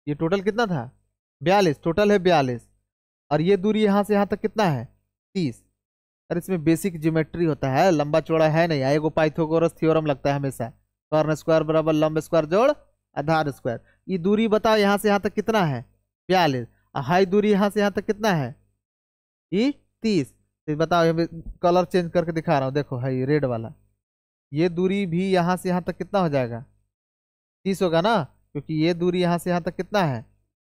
ये टोटल कितना था? 42, टोटल है 42। और ये दूरी यहाँ से यहाँ तक कितना है? 30। अरे इसमें बेसिक ज्योमेट्री होता है, लंबा चौड़ा है नहीं, आएगो पाइथागोरस थ्योरम लगता है हमेशा। कॉर्न स्क्वायर बराबर लंब स्क्वायर जोड़ आधार स्क्वायर। ये दूरी बताओ यहाँ से यहाँ तक कितना है? 42। और हाई दूरी यहाँ से यहाँ तक कितना है? ये 30। तो बताओ, कलर चेंज करके दिखा रहा हूँ, देखो है रेड वाला। ये दूरी भी यहाँ से यहाँ तक कितना हो जाएगा? 30 होगा ना, क्योंकि ये दूरी यहाँ से यहाँ तक कितना है?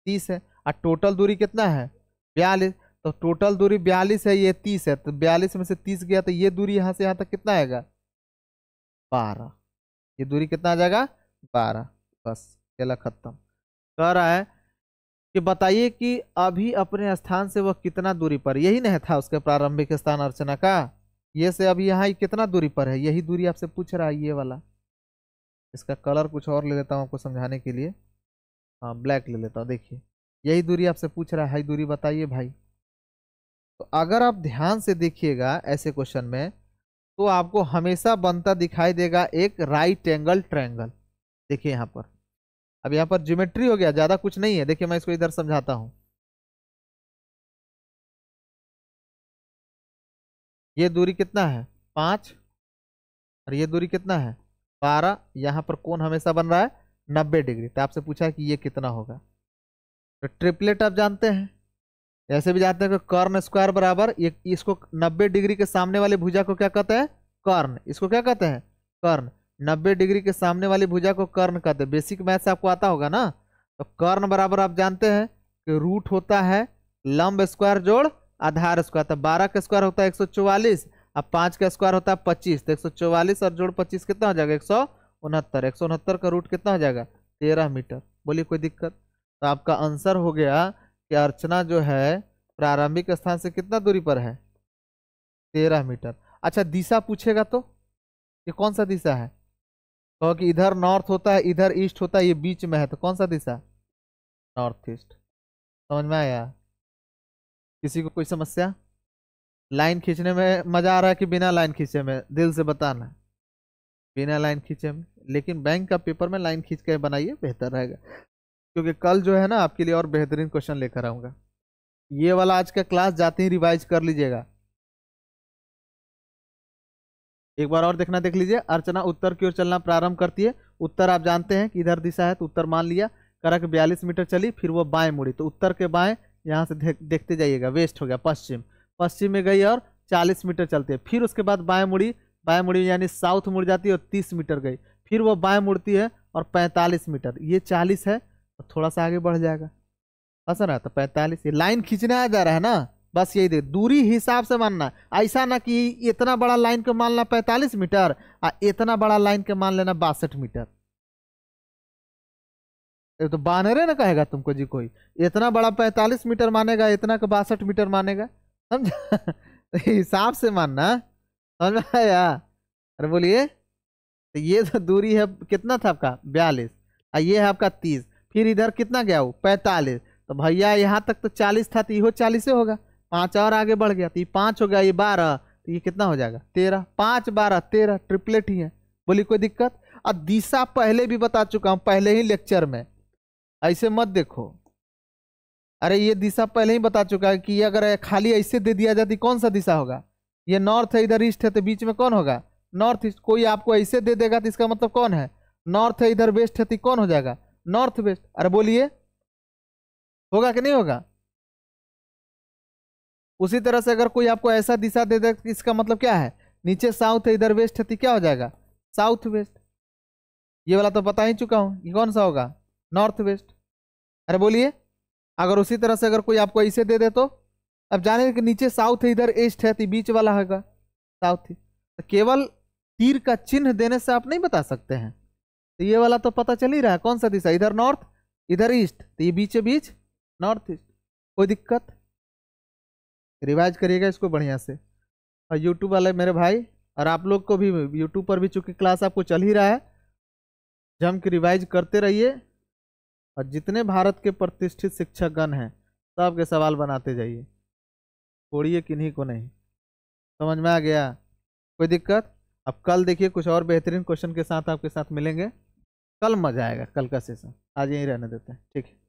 30 है। और टोटल दूरी कितना है? 42। तो टोटल दूरी 42 है, ये 30 है, तो 42 में से 30 गया, तो ये दूरी यहाँ से यहाँ तक कितना आएगा? 12। ये दूरी कितना आ जाएगा? 12। बस चला खत्म। कह रहा है कि बताइए कि अभी अपने स्थान से वह कितना दूरी पर, यही नहीं था उसके प्रारंभिक स्थान अर्चना का? ये से अभी यहाँ कितना दूरी पर है, यही दूरी आपसे पूछ रहा है, ये वाला। इसका कलर कुछ और ले लेता हूँ आपको समझाने के लिए। हाँ ब्लैक ले लेता हूँ, देखिए यही दूरी आपसे पूछ रहा है, हाई दूरी बताइए भाई। तो अगर आप ध्यान से देखिएगा ऐसे क्वेश्चन में, तो आपको हमेशा बनता दिखाई देगा एक राइट एंगल ट्रायंगल। देखिए यहाँ पर, अब यहाँ पर ज्योमेट्री हो गया, ज्यादा कुछ नहीं है। देखिए मैं इसको इधर समझाता हूँ। ये दूरी कितना है? 5। और ये दूरी कितना है? 12। यहाँ पर कोण हमेशा बन रहा है 90 डिग्री। तो आपसे पूछा है कि ये कितना होगा। तो ट्रिपलेट आप जानते हैं, ऐसे भी जानते हैं कि कर्ण स्क्वायर बराबर ये, इसको 90 डिग्री के सामने वाली भुजा को क्या कहते हैं? कर्ण। इसको क्या कहते हैं? कर्ण। 90 डिग्री के सामने वाली भुजा को कर्ण कहते हैं। बेसिक मैथ से आपको आता होगा ना। तो कर्ण बराबर आप जानते हैं कि रूट होता है लंब स्क्वायर जोड़ आधार स्क्वायर। तो 12 का स्क्वायर होता है 144, अब 5 का स्क्वायर होता है 25। तो 144 और जोड़ 25 कितना हो जाएगा? 169। 169 का रूट कितना हो जाएगा? 13 मीटर। बोलिए कोई दिक्कत? तो आपका आंसर हो गया कि अर्चना जो है प्रारंभिक स्थान से कितना दूरी पर है? 13 मीटर। अच्छा दिशा पूछेगा तो ये कौन सा दिशा है? कहो कि इधर नॉर्थ होता है, इधर ईस्ट होता है, ये बीच में है, तो कौन सा दिशा? North east. समझ में आया? किसी को कोई समस्या? लाइन खींचने में मजा आ रहा है कि बिना लाइन खींचे में? दिल से बताना। बिना लाइन खींचे में, लेकिन बैंक का पेपर में लाइन खींच के बनाइए, बेहतर रहेगा, क्योंकि कल जो है ना आपके लिए और बेहतरीन क्वेश्चन लेकर आऊंगा। ये वाला आज का क्लास जाते ही रिवाइज कर लीजिएगा। एक बार और देखना, देख लीजिए। अर्चना उत्तर की ओर चलना प्रारंभ करती है। उत्तर आप जानते हैं कि इधर दिशा है, तो उत्तर मान लिया। करा 42 मीटर चली, फिर वो बाएं मुड़ी, तो उत्तर के बाएं यहाँ से देखते जाइएगा। वेस्ट हो गया, पश्चिम। पश्चिम में गई और 40 मीटर चलती है, फिर उसके बाद बाएं मुड़ी। बाएं मुड़ी यानी साउथ मुड़ जाती है और 30 मीटर गई, फिर वो बाएं मुड़ती है और 45 मीटर। ये 40 है, तो थोड़ा सा आगे बढ़ जाएगा। ऐसा ना, तो 45। ये लाइन खींचने आ जा रहा है ना, बस यही देख, दूरी हिसाब से मानना। ऐसा ना कि इतना बड़ा लाइन को मान लेना 45 मीटर और इतना बड़ा लाइन के मान लेना 62 मीटर। ये तो बानरे ना कहेगा तुमको जी कोई, इतना बड़ा 45 मीटर मानेगा, इतना का 62 मीटर मानेगा, समझा? हिसाब से मानना, समझ में आया? अरे बोलिए। तो ये तो दूरी है, कितना था आपका? 42, और ये है आपका 30, फिर इधर कितना गया वो? 45। तो भैया यहाँ तक तो 40 था, तो ये 40 होगा। 5 और आगे बढ़ गया, तो ये 5 हो गया, ये 12, तो ये कितना हो जाएगा? 13। 5 12 13, ट्रिपलेट ही है। बोली कोई दिक्कत? और दिशा पहले भी बता चुका हूं, पहले ही लेक्चर में, ऐसे मत देखो। अरे ये दिशा पहले ही बता चुका है कि अगर खाली ऐसे दे दिया जाती, कौन सा दिशा होगा? ये नॉर्थ है, इधर ईस्ट है, तो बीच में कौन होगा? North east. कोई आपको ऐसे दे देगा तो इसका मतलब कौन है? नॉर्थ है, इधर वेस्ट है, तो कौन हो जाएगा? North west. अरे बोलिए, होगा कि नहीं होगा? उसी तरह से अगर कोई आपको ऐसा दिशा दे दे, इसका मतलब क्या है? नीचे साउथ है, इधर वेस्ट है, तो क्या हो जाएगा? South west. ये वाला तो बता ही चुका हूं, ये कौन सा होगा? North west. अरे बोलिए, अगर उसी तरह से अगर कोई आपको ऐसे दे दे तो? अब जाने कि नीचे साउथ है, इधर ईस्ट है, तो बीच वाला होगा साउथ ही। तो केवल तीर का चिन्ह देने से आप नहीं बता सकते हैं। तो ये वाला तो पता चल ही रहा है कौन सा दिशा, इधर नॉर्थ, इधर ईस्ट, तो ये बीच बीच नॉर्थ ईस्ट। कोई दिक्कत? रिवाइज करिएगा इसको बढ़िया से। और यूट्यूब वाले मेरे भाई, और आप लोग को भी यूट्यूब पर भी चूंकि क्लास आपको चल ही रहा है, जम के रिवाइज करते रहिए। और जितने भारत के प्रतिष्ठित शिक्षकगण हैं, सबके सवाल बनाते जाइए, छोड़िए किन्हीं को नहीं। समझ में आ गया? कोई दिक्कत? अब कल देखिए कुछ और बेहतरीन क्वेश्चन के साथ आपके साथ मिलेंगे। कल मजा आएगा, कल का सेशन। आज यहीं रहने देते हैं, ठीक है।